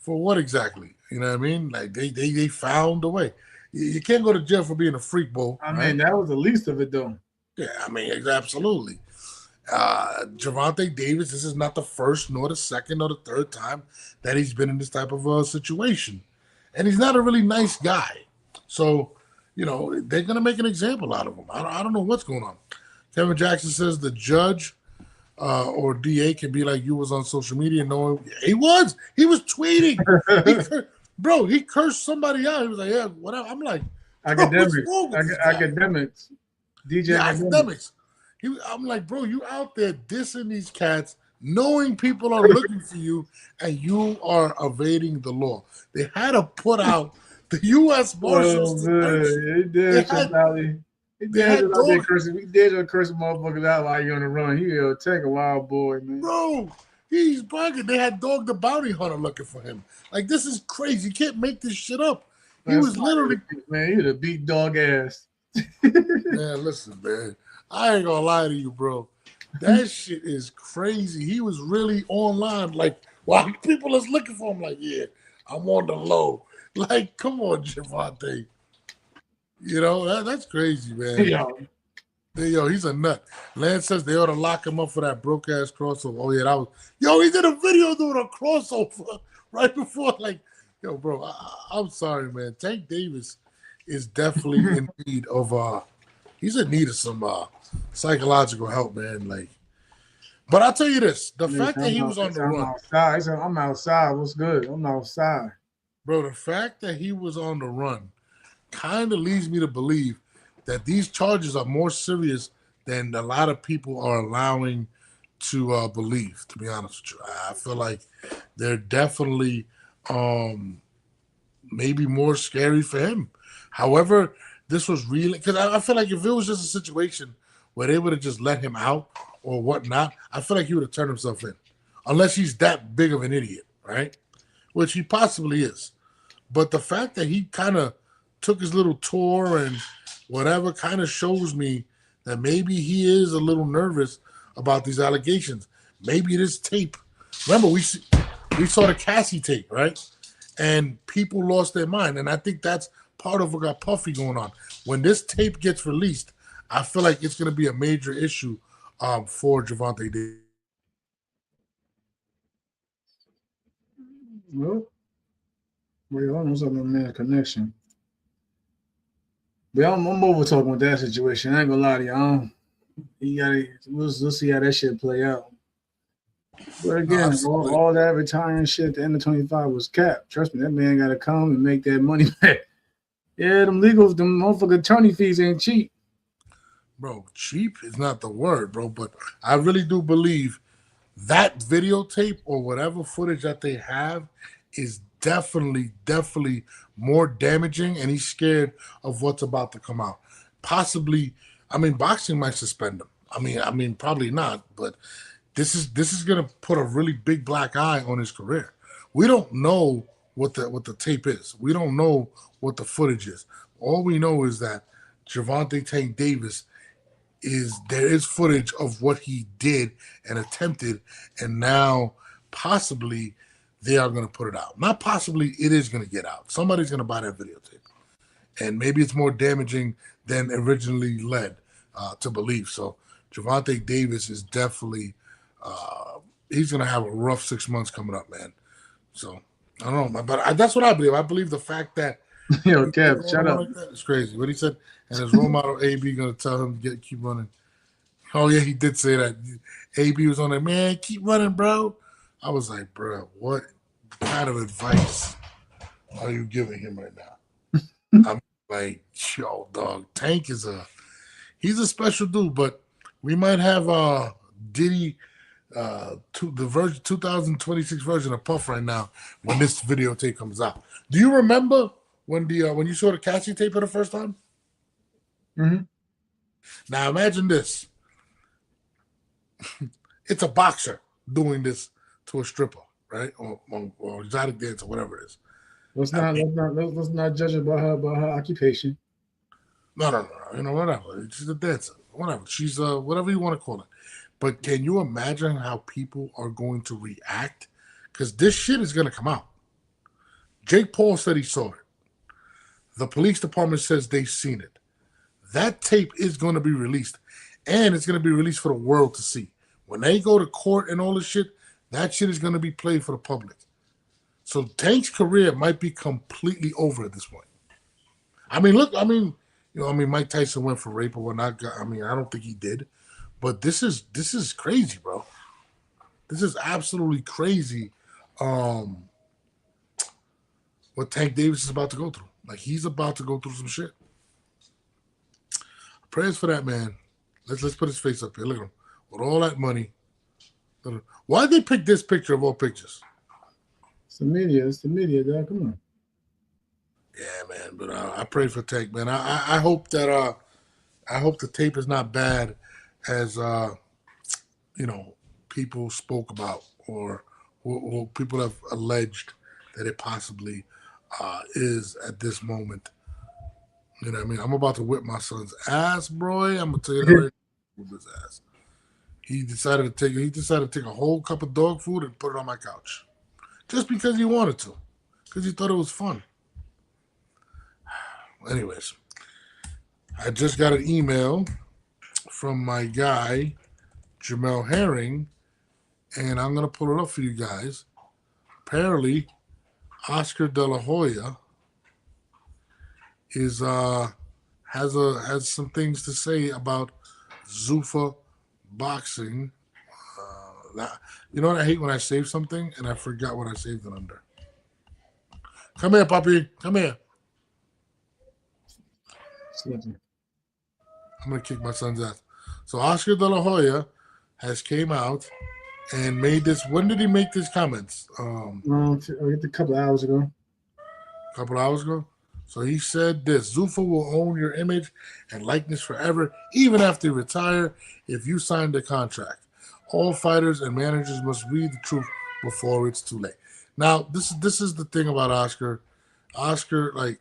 what exactly? You know what I mean? Like, they found a way. You can't go to jail for being a freak, Bo. I mean, that was the least of it, though. Yeah, I mean, absolutely. Gervonta Davis, this is not the first, nor the second, nor the third time that he's been in this type of situation. And he's not a really nice guy. So, they're going to make an example out of him. I don't know what's going on. Kevin Jackson says the judge or DA can be like you was on social media. No, he was tweeting. He cursed somebody out. He was like, yeah, whatever. I'm like, academics. DJ academics. I'm like, bro, you out there dissing these cats, knowing people are looking for you, and you are evading the law. They had to put out the U.S. Marshals. He did cursing motherfuckers out while you're on the run. He'll take a wild boy, man. Bro, he's bugging. They had Dog the Bounty Hunter looking for him. Like, this is crazy. You can't make this shit up. He was literally, man, he'd have beat dog ass. Man, listen, man. I ain't gonna lie to you, bro. That shit is crazy. He was really online, like, while people is looking for him, like, yeah, I'm on the low. Like, come on, Gervonta. That's crazy, man. Yo, he's a nut. Lance says they ought to lock him up for that broke ass crossover. Oh yeah, he did a video doing a crossover right before, like, yo, bro. I'm sorry, man. Tank Davis is definitely in need of he's in need of some psychological help, man. Like, but I'll tell you this: the fact that he was on the run. I'm outside. What's good? I'm outside, bro. The fact that he was on the run kind of leads me to believe that these charges are more serious than a lot of people are allowing to believe. To be honest with you, I feel like they're definitely maybe more scary for him. However, this was really, because I feel like if it was just a situation where they would have just let him out or whatnot, I feel like he would have turned himself in, unless he's that big of an idiot, right? Which he possibly is. But the fact that he kind of took his little tour and whatever kind of shows me that maybe he is a little nervous about these allegations. Maybe this tape. Remember, we saw the Cassie tape, right? And people lost their mind. And I think that's part of what got Puffy going on. When this tape gets released, I feel like it's going to be a major issue for Gervonta Davis. Well, we almost have a man connection. But I'm over talking with that situation. I ain't gonna lie to you. We'll see how that shit play out. But again, all that retiring shit at the end of 25 was capped. Trust me, that man got to come and make that money back. Yeah, them motherfucking attorney fees ain't cheap. Bro, cheap is not the word, bro. But I really do believe that videotape or whatever footage that they have is definitely more damaging, and he's scared of what's about to come out. Possibly, I mean, boxing might suspend him. I mean, probably not, but this is gonna put a really big black eye on his career. We don't know what the tape is. We don't know what the footage is. All we know is that Gervonta Tank Davis there is footage of what he did and attempted, and now possibly they are going to put it out. Not possibly, it is going to get out. Somebody's going to buy that videotape, and maybe it's more damaging than originally led to believe. So Gervonta Davis is definitely he's going to have a rough 6 months coming up, man. So I don't know, but that's what I believe. I believe the fact that Yo, Kev, shut up. Like that, it's crazy. What he said, and his role model AB going to tell him to keep running. Oh yeah, he did say that. AB was on there, man, keep running, bro. I was like, bro, what kind of advice are you giving him right now? I'm like, yo, dog, Tank he's a special dude, but we might have Diddy the 2026 version of Puff right now when this videotape comes out. Do you remember when you saw the Cassie tape for the first time? Mm-hmm. Now imagine this. It's a boxer doing this to a stripper, right? Or exotic dancer, whatever it is. Let's not judge her by her occupation. No. You know, whatever. She's a dancer. Whatever. She's whatever you want to call it. But can you imagine how people are going to react? Because this shit is going to come out. Jake Paul said he saw it. The police department says they've seen it. That tape is going to be released. And it's going to be released for the world to see. When they go to court and all this shit, that shit is going to be played for the public. So Tank's career might be completely over at this point. I mean, look, Mike Tyson went for rape or whatnot. I don't think he did. But this is crazy, bro. This is absolutely crazy what Tank Davis is about to go through. Like, he's about to go through some shit. Prayers for that man. Let's put his face up here. Look at him. With all that money. Why'd they pick this picture of all pictures? It's the media, dog. Come on. Yeah, man. But I pray for Tank, man. I hope that I hope the tape is not bad as people spoke about or people have alleged that it possibly is at this moment. You know what I mean? I'm about to whip my son's ass, bro. I'm gonna tell you that right now. Whip his ass. He decided to take a whole cup of dog food and put it on my couch. Just because he wanted to. Because he thought it was fun. Anyways, I just got an email from my guy, Jamel Herring, and I'm gonna pull it up for you guys. Apparently, Oscar De La Hoya is has some things to say about Zuffa Bxing. You know what I hate when I save something and I forgot what I saved it under. Come here, puppy. Come here. I'm gonna kick my son's ass. So Oscar De La Hoya has came out and made this. When did he make these comments? A couple of hours ago. So he said this: Zuffa will own your image and likeness forever, even after you retire, if you sign the contract. All fighters and managers must read the truth before it's too late. Now, this is the thing about Oscar. Oscar, like,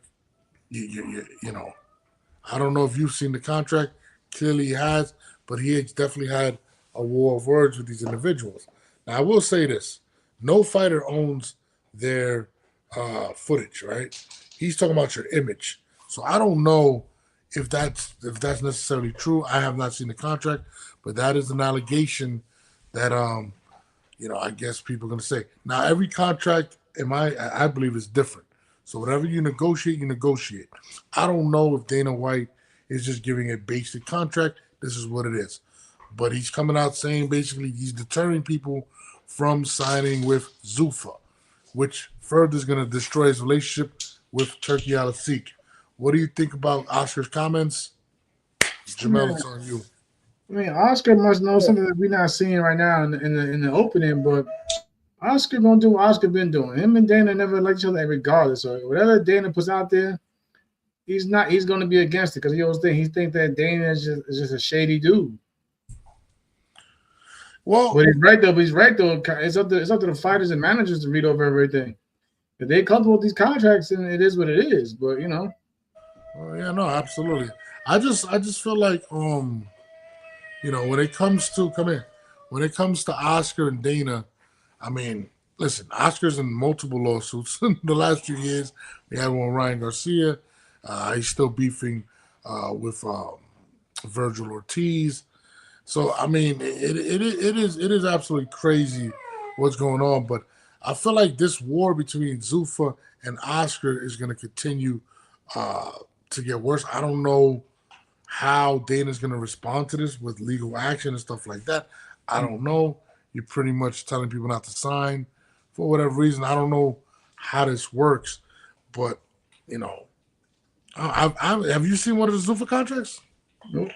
you know, I don't know if you've seen the contract. Clearly he has, but he has definitely had a war of words with these individuals. Now, I will say this: no fighter owns their footage, right? He's talking about your image. So I don't know if that's necessarily true. I have not seen the contract, but that is an allegation that I guess people are gonna say. Now every contract I believe is different. So whatever you negotiate, you negotiate. I don't know if Dana White is just giving a basic contract. This is what it is. But he's coming out saying basically he's deterring people from signing with Zuffa, which further is going to destroy his relationship with Turkey Al-Asik. What do you think about Oscar's comments? Jamel, it's on you. I mean, Oscar must know something that we're not seeing right now in the opening, but Oscar gonna do what Oscar been doing. Him and Dana never like each other regardless. So whatever Dana puts out there, he's gonna be against it because he think that Dana is just a shady dude. Well, but he's right though. It's up to the fighters and managers to read over everything. If they comfortable with these contracts, then it is what it is. But Well, yeah, no, absolutely. I just feel like when it comes to Oscar and Dana, I mean, listen, Oscar's in multiple lawsuits in the last few years. We had one with Ryan Garcia. He's still beefing with Virgil Ortiz. So I mean, it is absolutely crazy what's going on. But I feel like this war between Zuffa and Oscar is going to continue to get worse. I don't know how Dana's going to respond to this with legal action and stuff like that. I don't know. You're pretty much telling people not to sign for whatever reason. I don't know how this works, but have you seen one of the Zuffa contracts? Nope.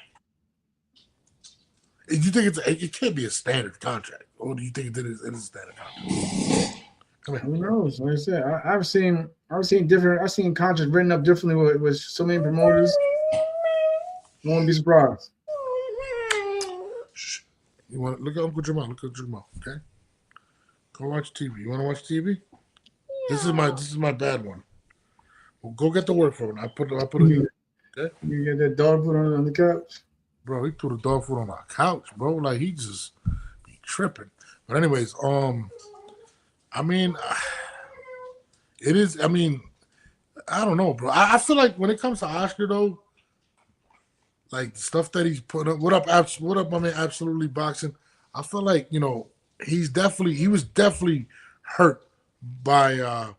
Do you think it can't be a standard contract, or do you think it is a standard contract? Come here. Who knows? Like I said, I've seen contracts written up differently with so many promoters. I won't be surprised. Shh. You want to look at Uncle Jamal? Look at Jamal, okay? Go watch TV. You want to watch TV? This is my bad one. Well, go get the work for it. I put it in. Okay. You get that dog food on the couch. Bro, he threw the dog food on our couch, bro. Like he just be tripping. But anyways, I mean, it is. I mean, I don't know, bro. I feel like when it comes to Oscar though, like the stuff that he's put up. What up, my man? Absolutely Boxing. I feel like he was definitely hurt by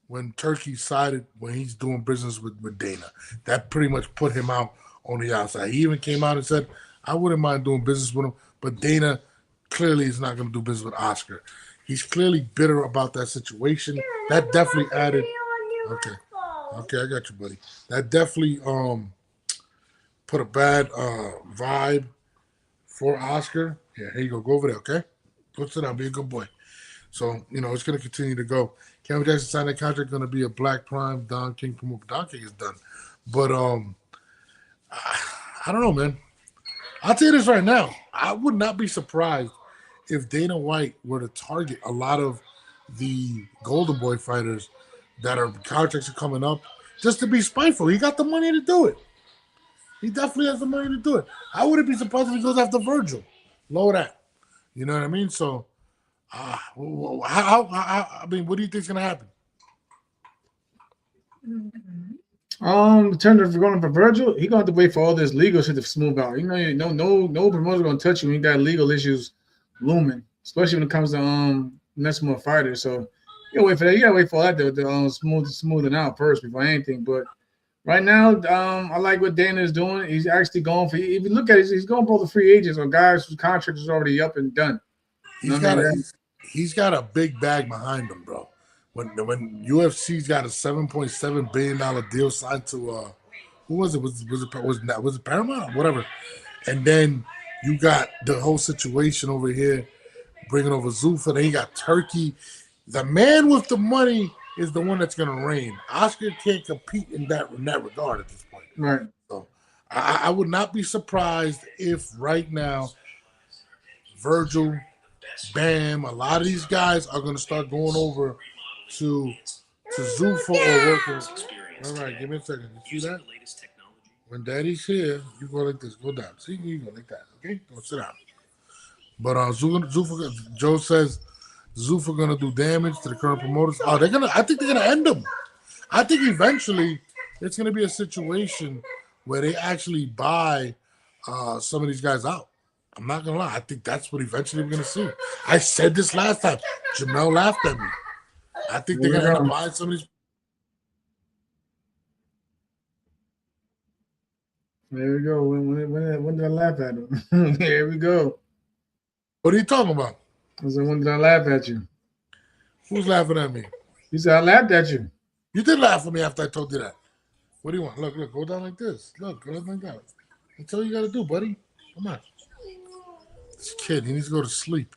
when Turkey sided when he's doing business with Dana. That pretty much put him out on the outside. He even came out and said, I wouldn't mind doing business with him, but Dana clearly is not going to do business with Oscar. He's clearly bitter about that situation. That definitely added. Okay, I got you, buddy. That definitely put a bad vibe for Oscar. Yeah, here you go. Go over there, okay? Go sit down. Be a good boy. So, it's going to continue to go. Cameron Jackson signed that contract, going to be a Black Prime, Don King promote. Don King is done. But I don't know, man. I'll tell you this right now. I would not be surprised if Dana White were to target a lot of the Golden Boy fighters that are contracts are coming up just to be spiteful. He got the money to do it. He definitely has the money to do it. I wouldn't be surprised if he goes after Virgil. Low that. You know what I mean? So, I mean, what do you think is going to happen? In terms of going for Virgil, he's gonna have to wait for all this legal shit to smooth out. No promoter gonna touch you when you got legal issues looming, especially when it comes to messing with fighters. So you gotta wait for that. You gotta wait for all that to smoothing out first before anything. But right now, I like what Dana is doing. He's actually going for. If you look at it, he's going for the free agents or guys whose contract is already up and done. He's got a big bag behind him, bro. When UFC's got a $7.7 billion deal signed to who was it? Was it Paramount? Whatever. And then you got the whole situation over here, bringing over Zuffa. Then you got Turkey. The man with the money is the one that's going to reign. Oscar can't compete in that regard at this point. Right. So I would not be surprised if right now Virgil, Bam, a lot of these guys are going to start going over to Zuffa or working. All right, give me a second. You see that? When Daddy's here, you go like this. Go down. See, you go like that. Okay? Go sit down. But Zuffa, Joe says Zuffa gonna do damage to the current promoters. Oh, they're gonna. I think they're gonna end them. I think eventually it's gonna be a situation where they actually buy some of these guys out. I'm not gonna lie. I think that's what eventually we're gonna see. I said this last time. Jamel laughed at me. I think they're gonna end up buying some of these. There we go. When did I laugh at him? Here we go. What are you talking about? I said, when did I laugh at you? Who's laughing at me? You said I laughed at you. You did laugh at me after I told you that. What do you want? Look, go down like this. Look, go down like that. That's all you gotta do, buddy. Come on. This kid, he needs to go to sleep.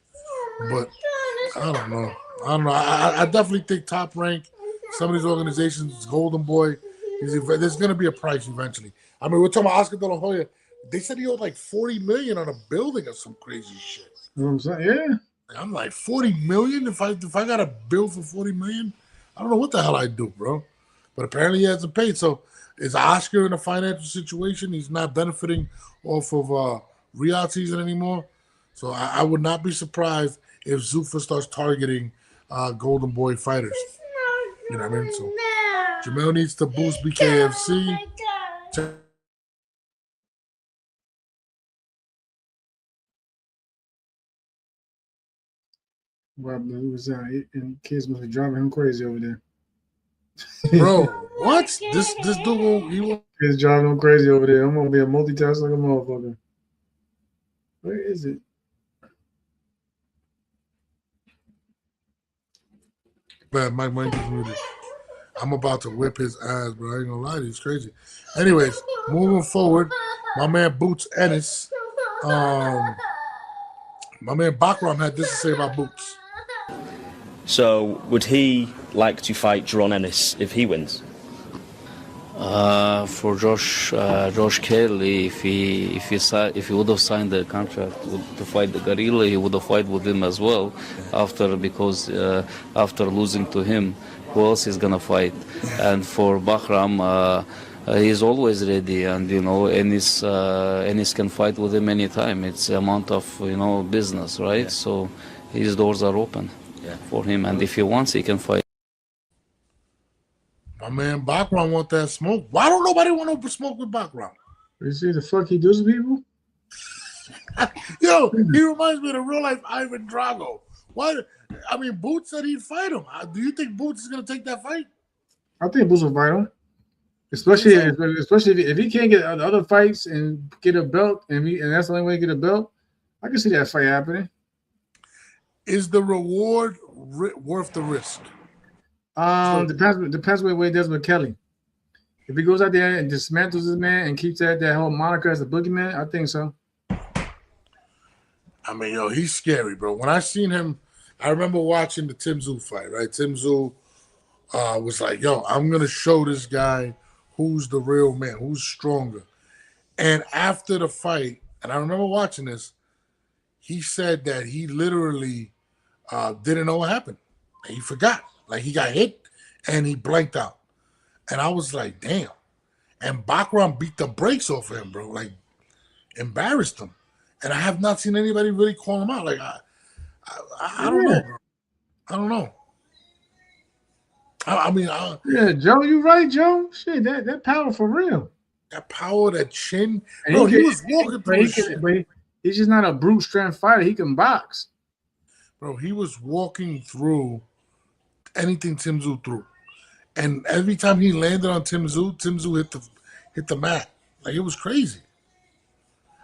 But I don't know. I definitely think Top Rank, some of these organizations, Golden Boy, there's gonna be a price eventually. I mean, we're talking about Oscar De La Hoya. They said he owed like $40 million on a building or some crazy shit. You know what I'm saying? Yeah. I'm like, $40 million? If I got a bill for $40 million, I don't know what the hell I'd do, bro. But apparently he hasn't paid. So is Oscar in a financial situation? He's not benefiting off of Riyadh season anymore. So I would not be surprised if Zuffa starts targeting Golden Boy fighters. You know what I mean? So Jamel needs to boost BKFC. Well, he was and kids must be driving him crazy over there. Bro, what? This dude he will. Kids driving him crazy over there. I'm gonna be a multitask like a motherfucker. Where is it? Man, Mike is muted. I'm about to whip his ass, bro. I ain't gonna lie to you. He's crazy. Anyways, moving forward, my man Boots Ennis. My man Bakram had this to say about Boots. So, would he like to fight Jaron Ennis if he wins? For Josh Kelly, if he would have signed the contract to fight the Gorilla, he would have fought with him as well. After losing to him, who else is gonna fight? And for Bahram, he's always ready, and Ennis can fight with him anytime. It's the amount of business, right? Yeah. So his doors are open for him, and if he wants, he can fight. My man Bakram want that smoke. Why don't nobody want to smoke with Bakram? You see the fuck he does to people? Yo, he reminds me of the real life Ivan Drago. Why? I mean, Boots said he'd fight him. Do you think Boots is gonna take that fight? I think Boots will fight him. Especially if he can't get other fights and get a belt, and that's the only way to get a belt. I can see that fight happening. Is the reward worth the risk? Depends what he does with Kelly. If he goes out there and dismantles his man and keeps that whole moniker as a boogeyman, I think so. I mean, yo, he's scary, bro. When I seen him, I remember watching the Tim Tszyu fight, right? Tim Tszyu was like, yo, I'm going to show this guy who's the real man, who's stronger. And after the fight, and I remember watching this, he said that he literally didn't know what happened. He forgot. Like, he got hit and he blanked out. And I was like, damn. And Bakram beat the brakes off of him, bro. Like, embarrassed him. And I have not seen anybody really call him out. Like, I don't know, bro. I don't know. I mean, yeah, Joe, you right, Joe. Shit, that power for real. That power, that chin. Bro, he was walking through shit. But he's just not a brute strength fighter. He can box. Bro, he was walking through anything Tim Tszyu threw. And every time he landed on Tim Tszyu hit the mat. Like, it was crazy.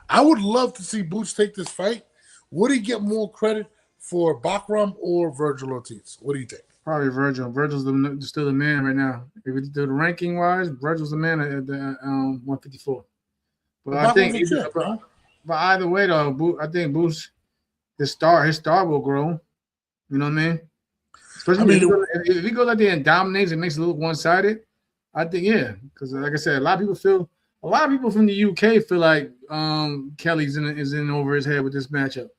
I would love to see Boots take this fight. Would he get more credit for Bakram or Virgil Ortiz? What do you think? Probably Virgil. Virgil's still the man right now. If we do the ranking wise, Virgil's the man at the 154. But I think, but either way though, I think Boots, his star will grow. You know what I mean? Especially if he goes out there and dominates and makes it look one-sided, I think because like I said, a lot of people from the UK feel like Kelly's is in over his head with this matchup.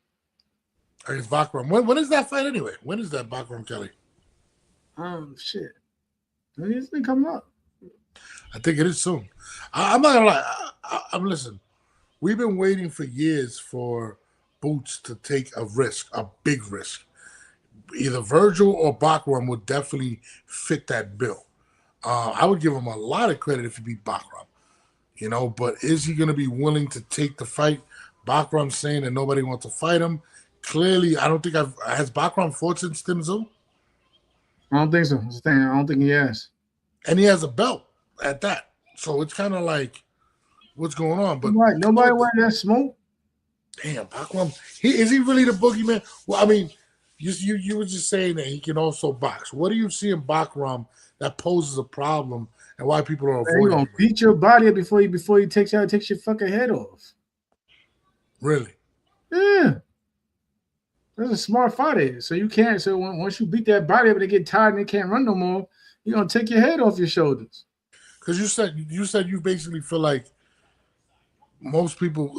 Against Bakram. When is that fight anyway? When is that Bakram Kelly? Shit. It's been coming up. I think it is soon. I'm not gonna lie. I'm listen. We've been waiting for years for Boots to take a risk, a big risk. Either Virgil or Bachram would definitely fit that bill. I would give him a lot of credit if he beat Bachram, but is he going to be willing to take the fight? Bachram's saying that nobody wants to fight him. Clearly, I don't think has Bachram fought since Tim Tszyu? I don't think so. That's the thing. I don't think he has. And he has a belt at that. So it's kind of like, what's going on? But nobody want that smoke. Damn, Bachram. Is he really the boogeyman? Well, I mean, you were just saying that he can also box. What do you see in Bachram that poses a problem, and why people are avoiding? He gonna beat your body up before he takes your fucking head off. Really? Yeah. That's a smart fighter. So you can't. So once you beat that body up and they get tired and they can't run no more, you're gonna take your head off your shoulders. Because you said you basically feel like most people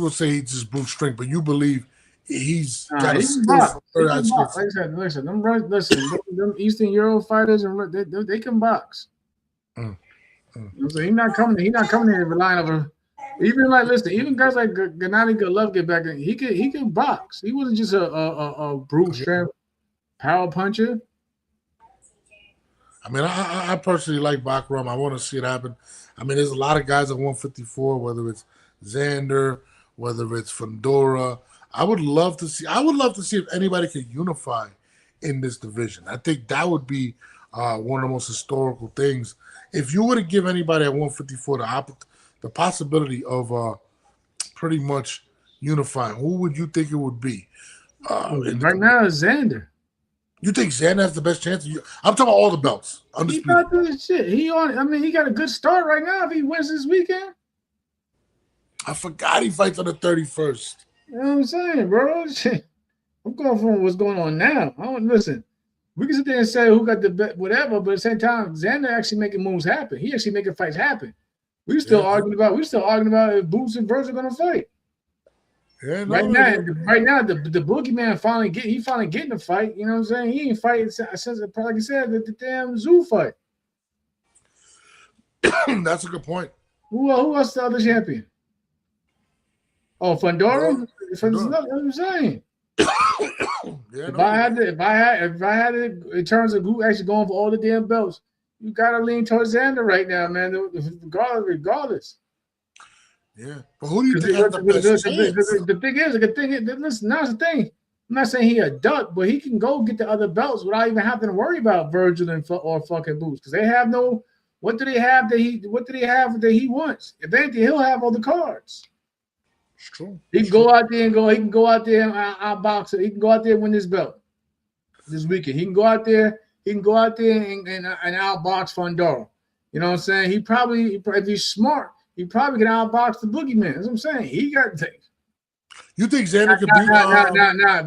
say he's just brute strength, but you believe he's got a skill. Like I said, listen, them Eastern Euro fighters and they can box. So he's not coming here relying over. Even guys like Gennady Golovkin back then, he can box. He wasn't just a brute strength power puncher. I mean, I personally like Bachram. I want to see it happen. I mean, there's a lot of guys at 154, whether it's Xander, whether it's Fundora. I would love to see if anybody could unify in this division. I think that would be one of the most historical things. If you were to give anybody at 154 the possibility of pretty much unifying, who would you think it would be? Right now, it's Xander. You think Xander has the best chance? I'm talking about all the belts. He got this shit. He got a good start right now if he wins this weekend. I forgot he fights on the 31st. You know what I'm saying, bro? I'm going from what's going on now. Listen. We can sit there and say who got the bet, whatever, but at the same time, Xander actually making moves happen. He actually making fights happen. We're still arguing about if Boots and Virgil are gonna fight. Yeah, right now, the boogeyman finally getting the fight. You know what I'm saying? He ain't fighting since, like I said, the damn Zoo fight. That's a good point. Who else is the other champion? Oh, Fundora. That's what I'm saying. If I had it in terms of who actually going for all the damn belts, you gotta lean towards Xander right now, man. Regardless. Yeah, but who do you think has the best chance? The thing is, listen. That's the thing. I'm not saying he a duck, but he can go get the other belts without even having to worry about Virgil or fucking Boots, because they have no. What do they have that he wants? If anything, he'll have all the cards. It's true. He can go out there and outbox it. He can go out there and win this belt this weekend. He can go out there and outbox Fundora. You know what I'm saying? He probably, if he's smart, he probably can outbox the boogeyman. That's what I'm saying. He got things. You think Xander could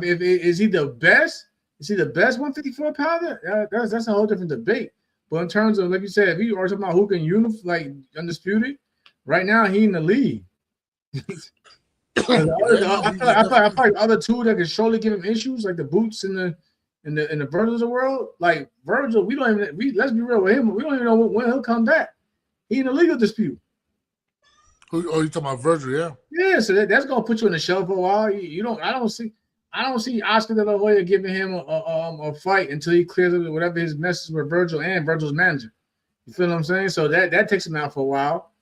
beat? Is he the best? Is he the best 154 pounder? That's a whole different debate. But in terms of, like you said, if you are talking about who can unify, like undisputed, right now he in the lead. I feel like other two that can surely give him issues, like the Boots and the Virgils of the world. Like Virgil, let's be real with him. We don't even know when he'll come back. He in a legal dispute. Oh, you talking about Virgil? Yeah. Yeah, so that's gonna put you in the shelf for a while. I don't see Oscar De La Hoya giving him a fight until he clears up whatever his message with Virgil and Virgil's manager. You feel what I'm saying? So that takes him out for a while.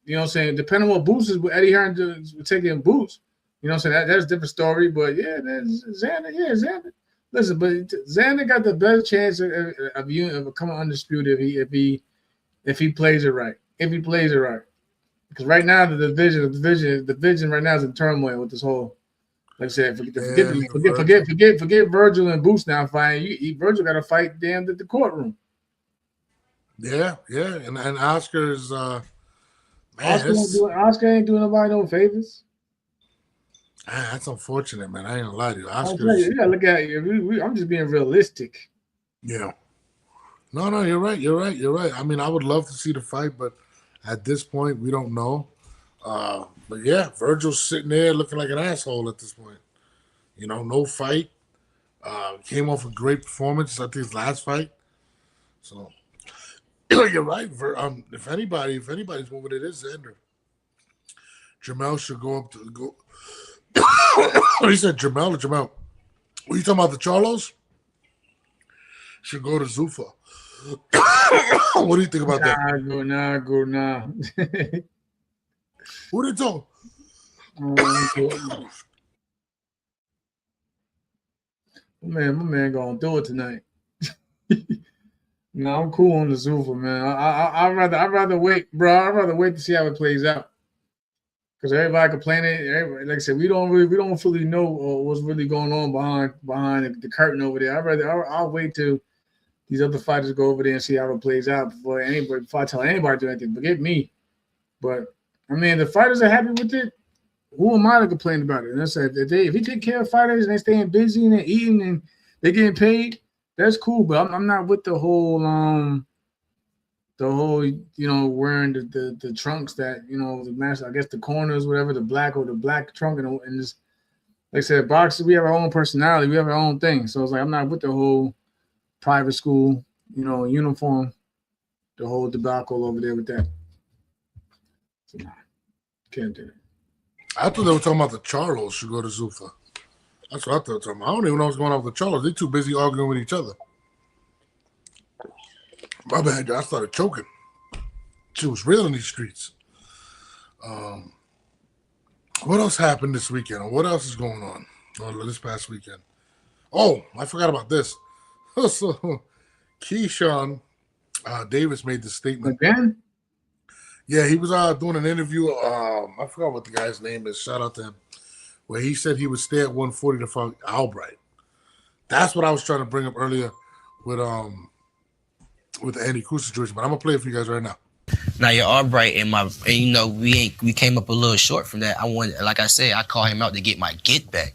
You know what I'm saying? Depending on what Boots is with Eddie Hearn taking Boots, you know what I'm saying? That's a different story. But yeah, Xander. Listen, but Xander got the best chance of becoming undisputed if he plays it right. If he plays it right. Because right now the division right now is in turmoil with this whole, like I said, forget Virgil and Boots now fighting. Virgil got to fight damn at the courtroom. Yeah, and Oscar's Oscar ain't doing nobody no favors. That's unfortunate, man. I ain't gonna lie to you. You gotta look at it. I'm just being realistic. Yeah. No, you're right. I mean, I would love to see the fight, but at this point, we don't know. But yeah, Virgil's sitting there looking like an asshole at this point. You know, no fight. Came off a great performance, I think his last fight. So you're right. If anybody's moving, it is Xander. Jamel should go He said Jamel or Jamel. What you talking about? The Charlos should go to Zuffa. What do you think about that? Nah. Who they talking? My man gonna do it tonight. No, I'm cool on the Zuffa, man. I'd rather wait, bro. I'd rather wait to see how it plays out. Because everybody complaining, like I said, we don't fully know what's really going on behind the curtain over there. I'll wait till these other fighters go over there and see how it plays out before I tell anybody to do anything. Forget me. But I mean, the fighters are happy with it. Who am I to complain about it? And I said, if he take care of fighters and they staying busy and they're eating and they're getting paid, that's cool. But I'm not with the whole wearing the trunks that, the master, I guess the corners, whatever, the black trunk. And just, like I said, boxers, we have our own personality. We have our own thing. So it's like, I'm not with the whole private school, uniform, the whole debacle over there with that. So, nah, can't do it. I thought they were talking about the Charlos should go to Zuffa. That's what I thought they were talking about. I don't even know what's going on with the Charlos. They're too busy arguing with each other. My bad, I started choking. She was real in these streets. What else happened this weekend? What else is going on this past weekend? Oh, I forgot about this. So, Keyshawn Davis made this statement. Again? Yeah, he was doing an interview. I forgot what the guy's name is. Shout out to him. Where he said he would stay at 140 to fight Albright. That's what I was trying to bring up earlier with the Andy Cruz situation. But I'm gonna play it for you guys right now. Now you're Albright and we came up a little short from that. Like I said, I call him out to get my get back.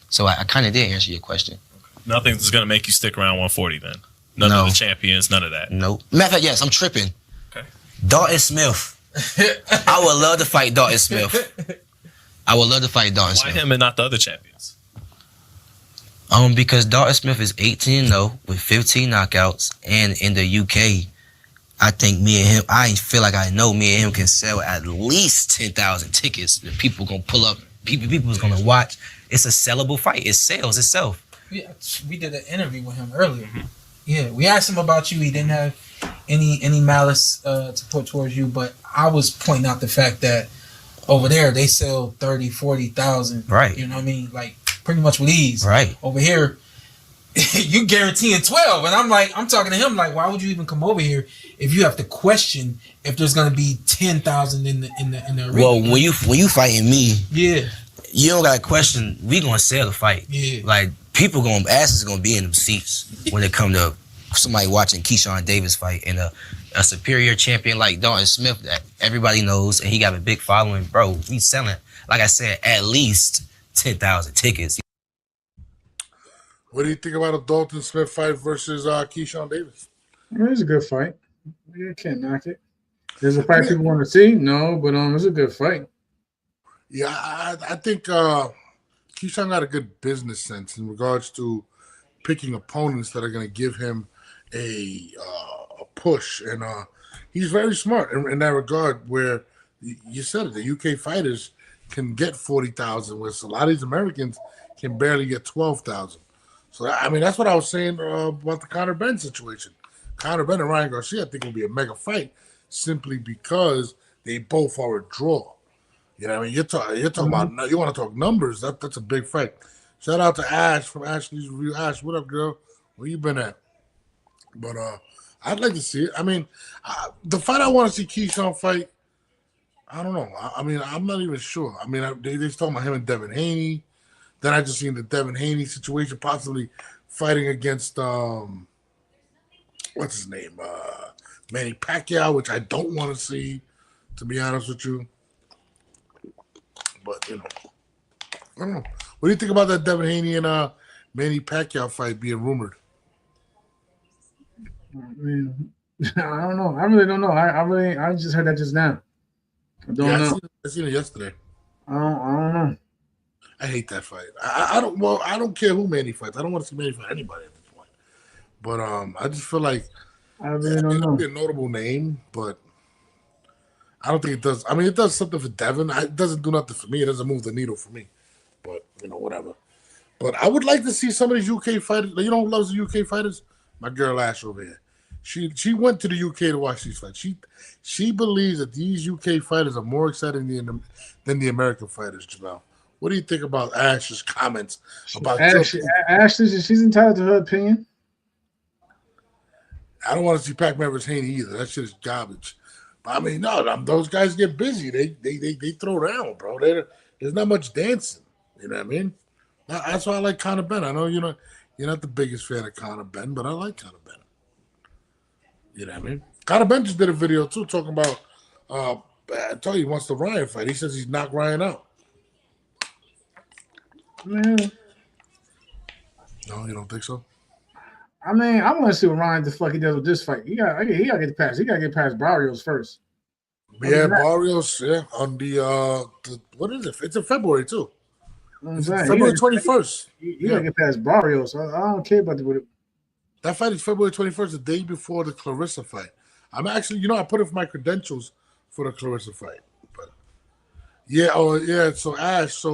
So I kind of did answer your question. Nothing's gonna make you stick around 140 then. None of the champions, none of that. Nope. Matter of fact, yes, I'm tripping. Okay. Dalton Smith. I would love to fight Dalton Smith. Why him and not the other champions? Because Dalton Smith is 18-0 with 15 knockouts, and in the UK, I think me and him, I feel like I know me and him can sell at least 10,000 tickets. The people gonna pull up. People's gonna watch. It's a sellable fight. It sells itself. Yeah, we did an interview with him earlier. Yeah, we asked him about you. He didn't have any malice to put towards you, but I was pointing out the fact that over there they sell 30, 40,000. Right. You know what I mean? Like pretty much with ease. Right. Over here, you guaranteeing 12, and I'm talking to him like, why would you even come over here if you have to question if there's gonna be 10,000 in the arena? Well, when you fighting me, yeah, you don't gotta question. We gonna sell the fight. Yeah. Like asses gonna be in them seats when it come to somebody watching Keyshawn Davis fight and a superior champion like Dalton Smith that everybody knows and he got a big following. Bro, we selling, like I said, at least 10,000 tickets. What do you think about a Dalton Smith fight versus Keyshawn Davis? It's a good fight. You can't knock it. There's a fight people want to see. No, but it's a good fight. Yeah, I think Keyshawn got a good business sense in regards to picking opponents that are going to give him a push, and he's very smart in that regard. Where you said it, the UK fighters can get 40,000, whereas a lot of these Americans can barely get 12,000. So I mean, that's what I was saying about the Conor Benn situation. Conor Benn and Ryan Garcia, I think, will be a mega fight simply because they both are a draw. You know what I mean? You're talking about, you want to talk numbers, that's a big fight. Shout out to Ash from Ashley's Review. Ash, what up, girl? Where you been at? But I'd like to see it. I mean, the fight I want to see Keyshawn fight, I don't know. I mean, I'm not even sure. I mean, they're talking about him and Devin Haney. Then I just seen the Devin Haney situation, possibly fighting against what's his name, Manny Pacquiao, which I don't want to see, to be honest with you. But I don't know. What do you think about that Devin Haney and Manny Pacquiao fight being rumored? I mean, I don't know. I really don't know. I just heard that just now. I don't know. I seen it yesterday. I don't know. I hate that fight. I don't care who Manny fights. I don't want to see Manny fight anybody at this point. But I just feel like I really don't know. It's a notable name, but I don't think it does. I mean, it does something for Devin. It doesn't do nothing for me. It doesn't move the needle for me. but whatever. But I would like to see some of these UK fighters. You know who loves the UK fighters? My girl Ash over here. She went to the UK to watch these fights. She believes that these UK fighters are more exciting than the American fighters, Jamel. What do you think about Ash's comments about Ash? She's entitled to her opinion. I don't want to see Pac-Man versus Haney either. That shit is garbage. But I mean, no, those guys get busy. They throw down, bro. There's not much dancing. You know what I mean? That's why I like Conor Benn. I know you're not the biggest fan of Conor Benn, but I like Conor Benn. You know what I mean? Conor Benn just did a video too talking about. I tell you, he wants the Ryan fight. He says he's knocked Ryan out. Man. No, you don't think so? I mean, I want to see what Ryan the fuck he does with this fight. He got to get past. He got to get past Barrios first. Yeah, Barrios. Yeah, on the what is it? It's in February too. February 21st. You got to get past Barrios. I don't care about that fight is February 21st, the day before the Clarissa fight. I'm actually, I put in for my credentials for the Clarissa fight. But yeah, so Ash, I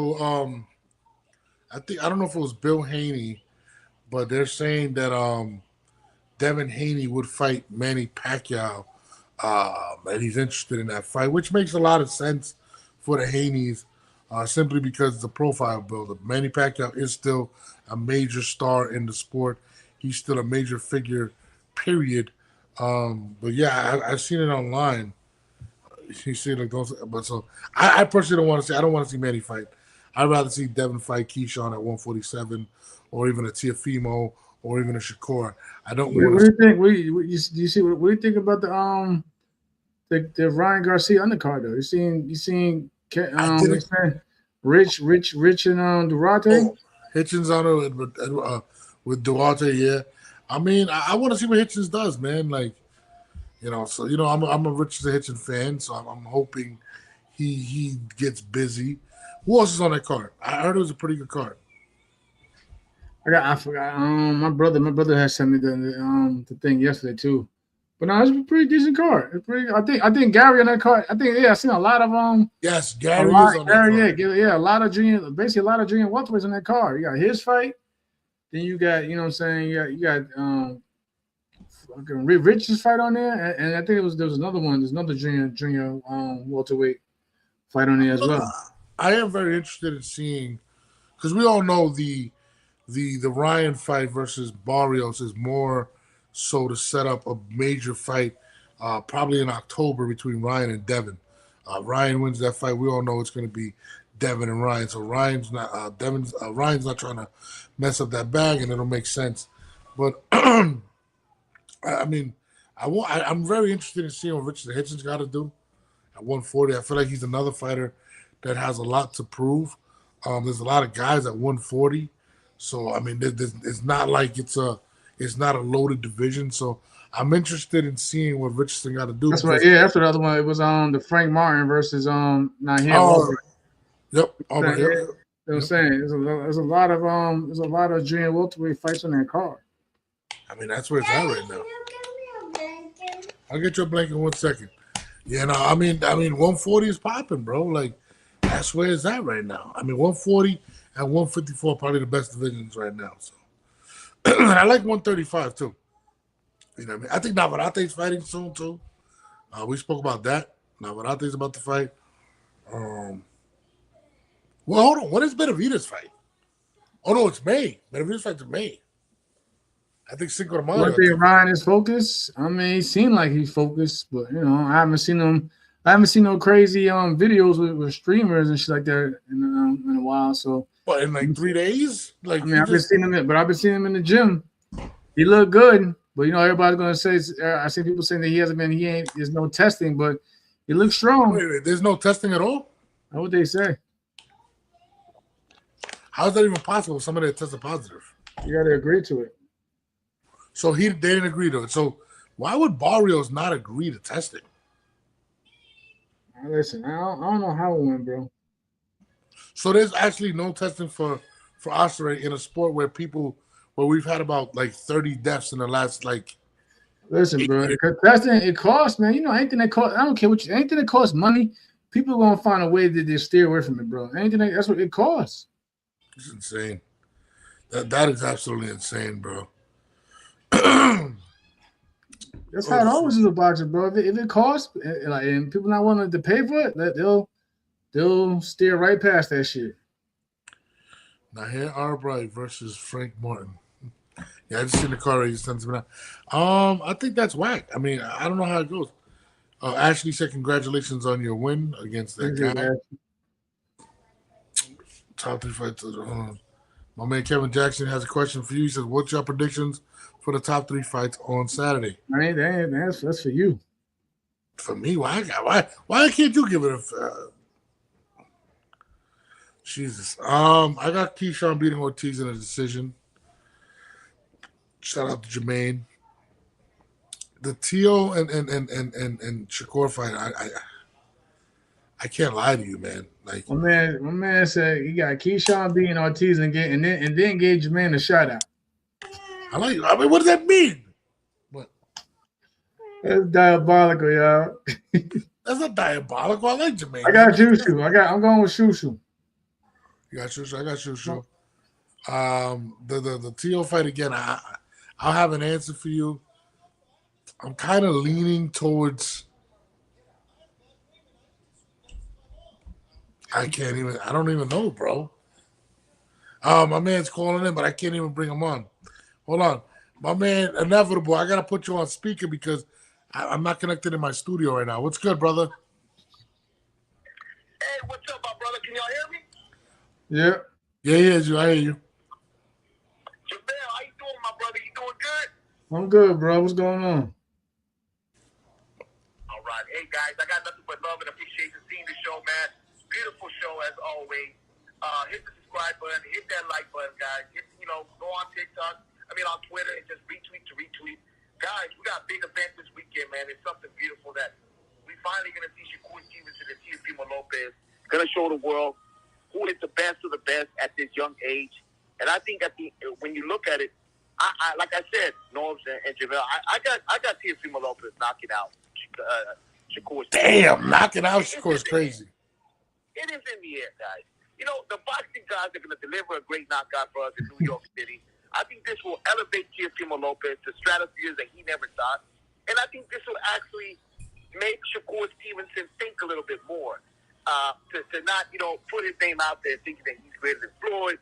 don't know if it was Bill Haney, but they're saying that Devin Haney would fight Manny Pacquiao, and he's interested in that fight, which makes a lot of sense for the Haneys, simply because it's a profile builder. Manny Pacquiao is still a major star in the sport. He's still a major figure, period. But yeah, I've seen it online. You see, but so I personally don't want to see. I don't want to see Manny fight. I'd rather see Devin fight Keyshawn at 147, or even a Teofimo, or even a Shakur. I don't. What do you think? What do you think about the Ryan Garcia undercard though? You seen Rich and Duarte? Oh, Hitchens on it with Duarte, yeah. I mean, I want to see what Hitchens does, man. Like, so I'm a Richard Hitchens fan, so I'm hoping he gets busy. Who else is on that card? I heard it was a pretty good card. I forgot. My brother had sent me the thing yesterday too. But no, it's a pretty decent card. I think Gary on that card. I seen a lot of Yes, Gary is on that card. Yeah, a lot of junior welterweights on that card. You got his fight. Then you got, what I'm saying, you got Rich's fight on there, and I think there was another one. There's another junior welterweight fight on there as well. I am very interested in seeing, because we all know the Ryan fight versus Barrios is more so to set up a major fight, probably in October between Ryan and Devin. Ryan wins that fight. We all know it's going to be Devin and Ryan. So Ryan's not trying to mess up that bag, and it'll make sense. But I mean, I'm very interested in seeing what Richard Hitchens got to do at 140. I feel like he's another fighter that has a lot to prove. There's a lot of guys at 140, so I mean, it's not like it's not a loaded division. So I'm interested in seeing what Richardson got to do. That's right. Yeah, after the other one, it was the Frank Martin versus Naheem. Yep. I'm saying there's a lot of junior welterweight fights on that card. I mean, that's where it's at right now. I'll get your blanket in 1 second. Yeah, no, I mean, 140 is popping, bro. Like, that's where it's at right now. I mean, 140 and 154 are probably the best divisions right now. So, and I like 135 too. You know what I mean? I think Navarrete's fighting soon too. We spoke about that. Navarrete's about to fight. Well, hold on. When is Benavidez fight? Oh no, it's May. Benavidez fights in May. I think Cinco de Mayo. One thing Ryan is focused. I mean, he seemed like he's focused, but I haven't seen him. I haven't seen no crazy videos with streamers and shit like that in a while. So, what, in like 3 days? Like, I mean, I've been seeing him in the gym. He looked good, but everybody's gonna say. I see people saying that he hasn't been. There's no testing, but he looks strong. Wait, there's no testing at all? That's what they say. How is that even possible? Somebody that tested positive. You got to agree to it. So they didn't agree to it. So why would Barrios not agree to testing? Listen, I don't know how it went, bro. So there's actually no testing for Osprey in a sport where we've had about like 30 deaths in the last like. Listen, bro, testing it costs, man. Anything that costs, I don't care anything that costs money, people are gonna find a way to steer away from it, bro. That's what it costs. It's insane. That is absolutely insane, bro. That's how it always is a boxer, bro. If it costs, like, and people not wanting to pay for it, they'll steer right past that shit. Nair Albright versus Frank Martin. Yeah, I just seen the card. He sent me now. I think that's whack. I mean, I don't know how it goes. Ashley said, "Congratulations on your win against that guy." Top 3 fights. My man Kevin Jackson has a question for you. He says, "What's your predictions for the top 3 fights on Saturday?" That's for you. For me, why can't you give it a? Jesus. I got Keyshawn beating Ortiz in a decision. Shout out to Jermaine. The Tio and Shakur fight, I can't lie to you, man. Like my man said he got Keyshawn beating Ortiz and then gave Jermaine a shout out. I mean, what does that mean? What? That's diabolical, y'all. That's not diabolical. I like Jermaine. I got Shushu. I'm going with Shushu. You got Shushu. I got Shushu. The Tio fight again. I'll have an answer for you. I'm kind of leaning towards. I don't even know, bro. My man's calling in, but I can't even bring him on. Hold on. My man, Inevitable, I got to put you on speaker because I'm not connected in my studio right now. What's good, brother? Hey, what's up, my brother? Can y'all hear me? Yeah. Yeah, I hear you. Javale, how you doing, my brother? You doing good? I'm good, bro. What's going on? All right. Hey, guys, I got nothing but love and appreciation seeing the show, man. Beautiful show, as always. Hit the subscribe button. Hit that like button, guys. Go on TikTok. On Twitter and just retweet. Guys, we got a big event this weekend, man. It's something beautiful that we finally going to see Shakur Stevenson and Teofimo Lopez. Going to show the world who is the best of the best at this young age. And I think when you look at it, I like I said, Norbs and Javale, I got Teofimo Lopez knocking out Shakur Stevenson. Damn, knocking out Shakur is crazy. It is in the air, guys. The boxing guys are going to deliver a great knockout for us in New York City. I think this will elevate Teofimo Lopez to stratospheres that he never thought. And I think this will actually make Shakur Stevenson think a little bit more to not, put his name out there thinking that he's greater than Floyd,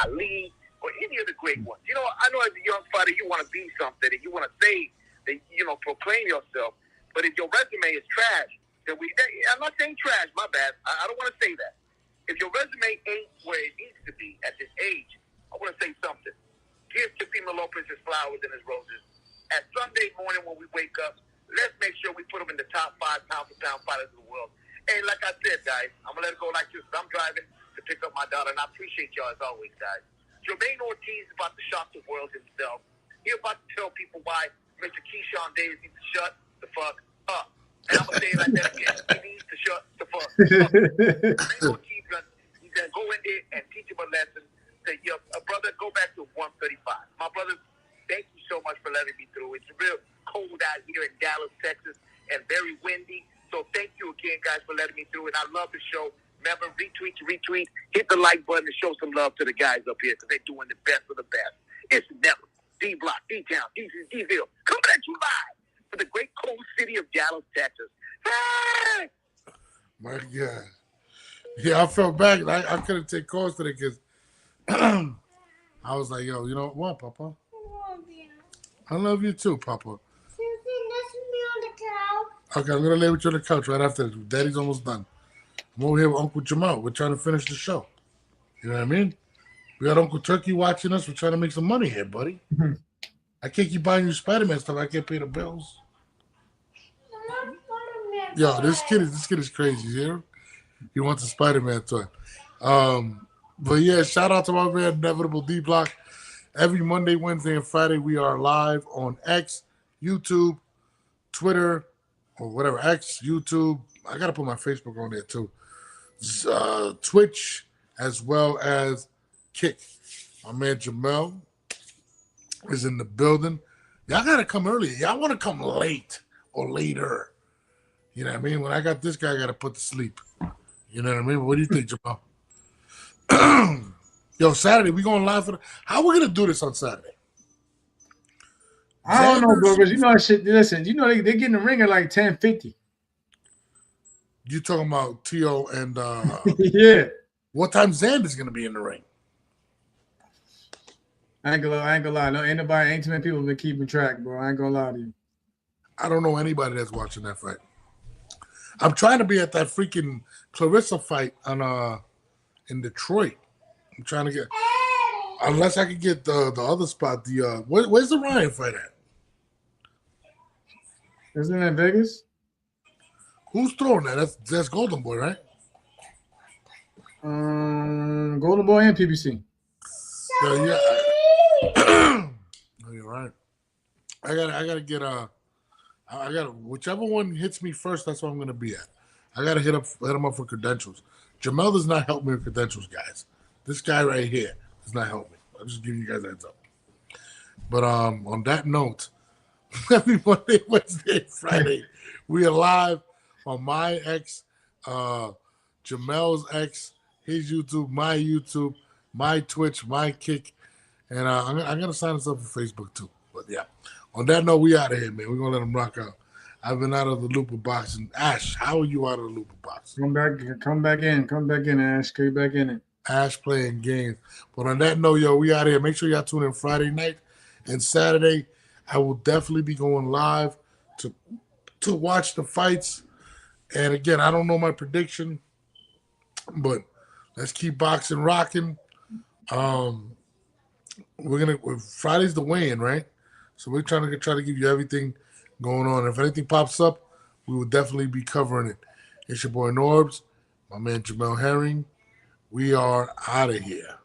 Ali, or any of the great ones. I know as a young fighter you want to be something and you want to say that, proclaim yourself. But if your resume is trash, then I'm not saying trash, my bad. I don't want to say that. If your resume ain't where it needs to be at this age, I want to say something. Give Teofimo Lopez his flowers and his roses. At Sunday morning when we wake up, let's make sure we put him in the top 5 pound-for-pound fighters of the world. And like I said, guys, I'm going to let it go like this. I'm driving to pick up my daughter, and I appreciate y'all as always, guys. Jermaine Ortiz is about to shock the world himself. He's about to tell people why Mr. Keyshawn Davis needs to shut the fuck up. And I'm going to say it like that again. He needs to shut the fuck up. Jermaine Ortiz, he's going to go in there and teach him a lesson. Say, brother, go back to 135. My brother, thank you so much for letting me through. It's real cold out here in Dallas, Texas, and very windy. So thank you again, guys, for letting me through. And I love the show. Remember, retweet, hit the like button and show some love to the guys up here because they're doing the best of the best. It's never D-Block, D-Town, D-Ville. Coming at you live from the great cold city of Dallas, Texas. Hey! My God. Yeah, I felt bad. I couldn't take calls today because I was like, yo, you know what, Papa? I love you too, Papa. Okay, I'm going to lay with you on the couch right after this. Daddy's almost done. I'm over here with Uncle Jamal. We're trying to finish the show. You know what I mean? We got Uncle Turkey watching us. We're trying to make some money here, buddy. I can't keep buying you Spider-Man stuff. I can't pay the bills. Yo, this kid is crazy. You hear him? He wants a Spider-Man toy. But yeah, shout out to my man Inevitable D-Block. Every Monday, Wednesday, and Friday, we are live on X, YouTube, Twitter, or whatever. X, YouTube. I got to put my Facebook on there too. Twitch, as well as Kick. My man Jamel is in the building. Y'all got to come early. Y'all want to come late or later. You know what I mean? When I got this guy, I got to put to sleep. You know what I mean? What do you think, Jamal? Yo, Saturday, we going live for how we gonna do this on Saturday? I don't know, bro, because you know that shit. Listen, you know they get in the ring at like 10:50. You talking about T.O. and yeah. What time Xander's gonna be in the ring? I ain't gonna lie. No, ain't too many people been keeping track, bro. I ain't gonna lie to you. I don't know anybody that's watching that fight. I'm trying to be at that freaking Clarissa fight on in Detroit. I'm trying to get, unless I could get the other spot. The where's the Ryan fight at? Isn't that Vegas? Who's throwing that? That's Golden Boy, right? Golden Boy and PBC. Yeah. No, you're right. I gotta get I gotta whichever one hits me first. That's what I'm gonna be at. I gotta hit him up for credentials. Jamel does not help me with credentials, guys. This guy right here does not help me. I'm just giving you guys a heads up. But on that note, every Monday, Wednesday, Friday, we are live on my ex, Jamel's ex, his YouTube, my Twitch, my Kick, and I'm gonna sign us up for Facebook too. But yeah, on that note, we out of here, man. We're gonna let them rock out. I've been out of the loop of boxing. Ash, how are you out of the loop of boxing? Come back in, Ash. Get back in it. Ash playing games. But on that note, yo, we out of here. Make sure y'all tune in Friday night and Saturday. I will definitely be going live to watch the fights. And again, I don't know my prediction, but let's keep boxing rocking. Friday's the weigh-in, right? So we're trying to give you everything going on. If anything pops up, we will definitely be covering it. It's your boy Norbs, my man Jamel Herring. We are out of here.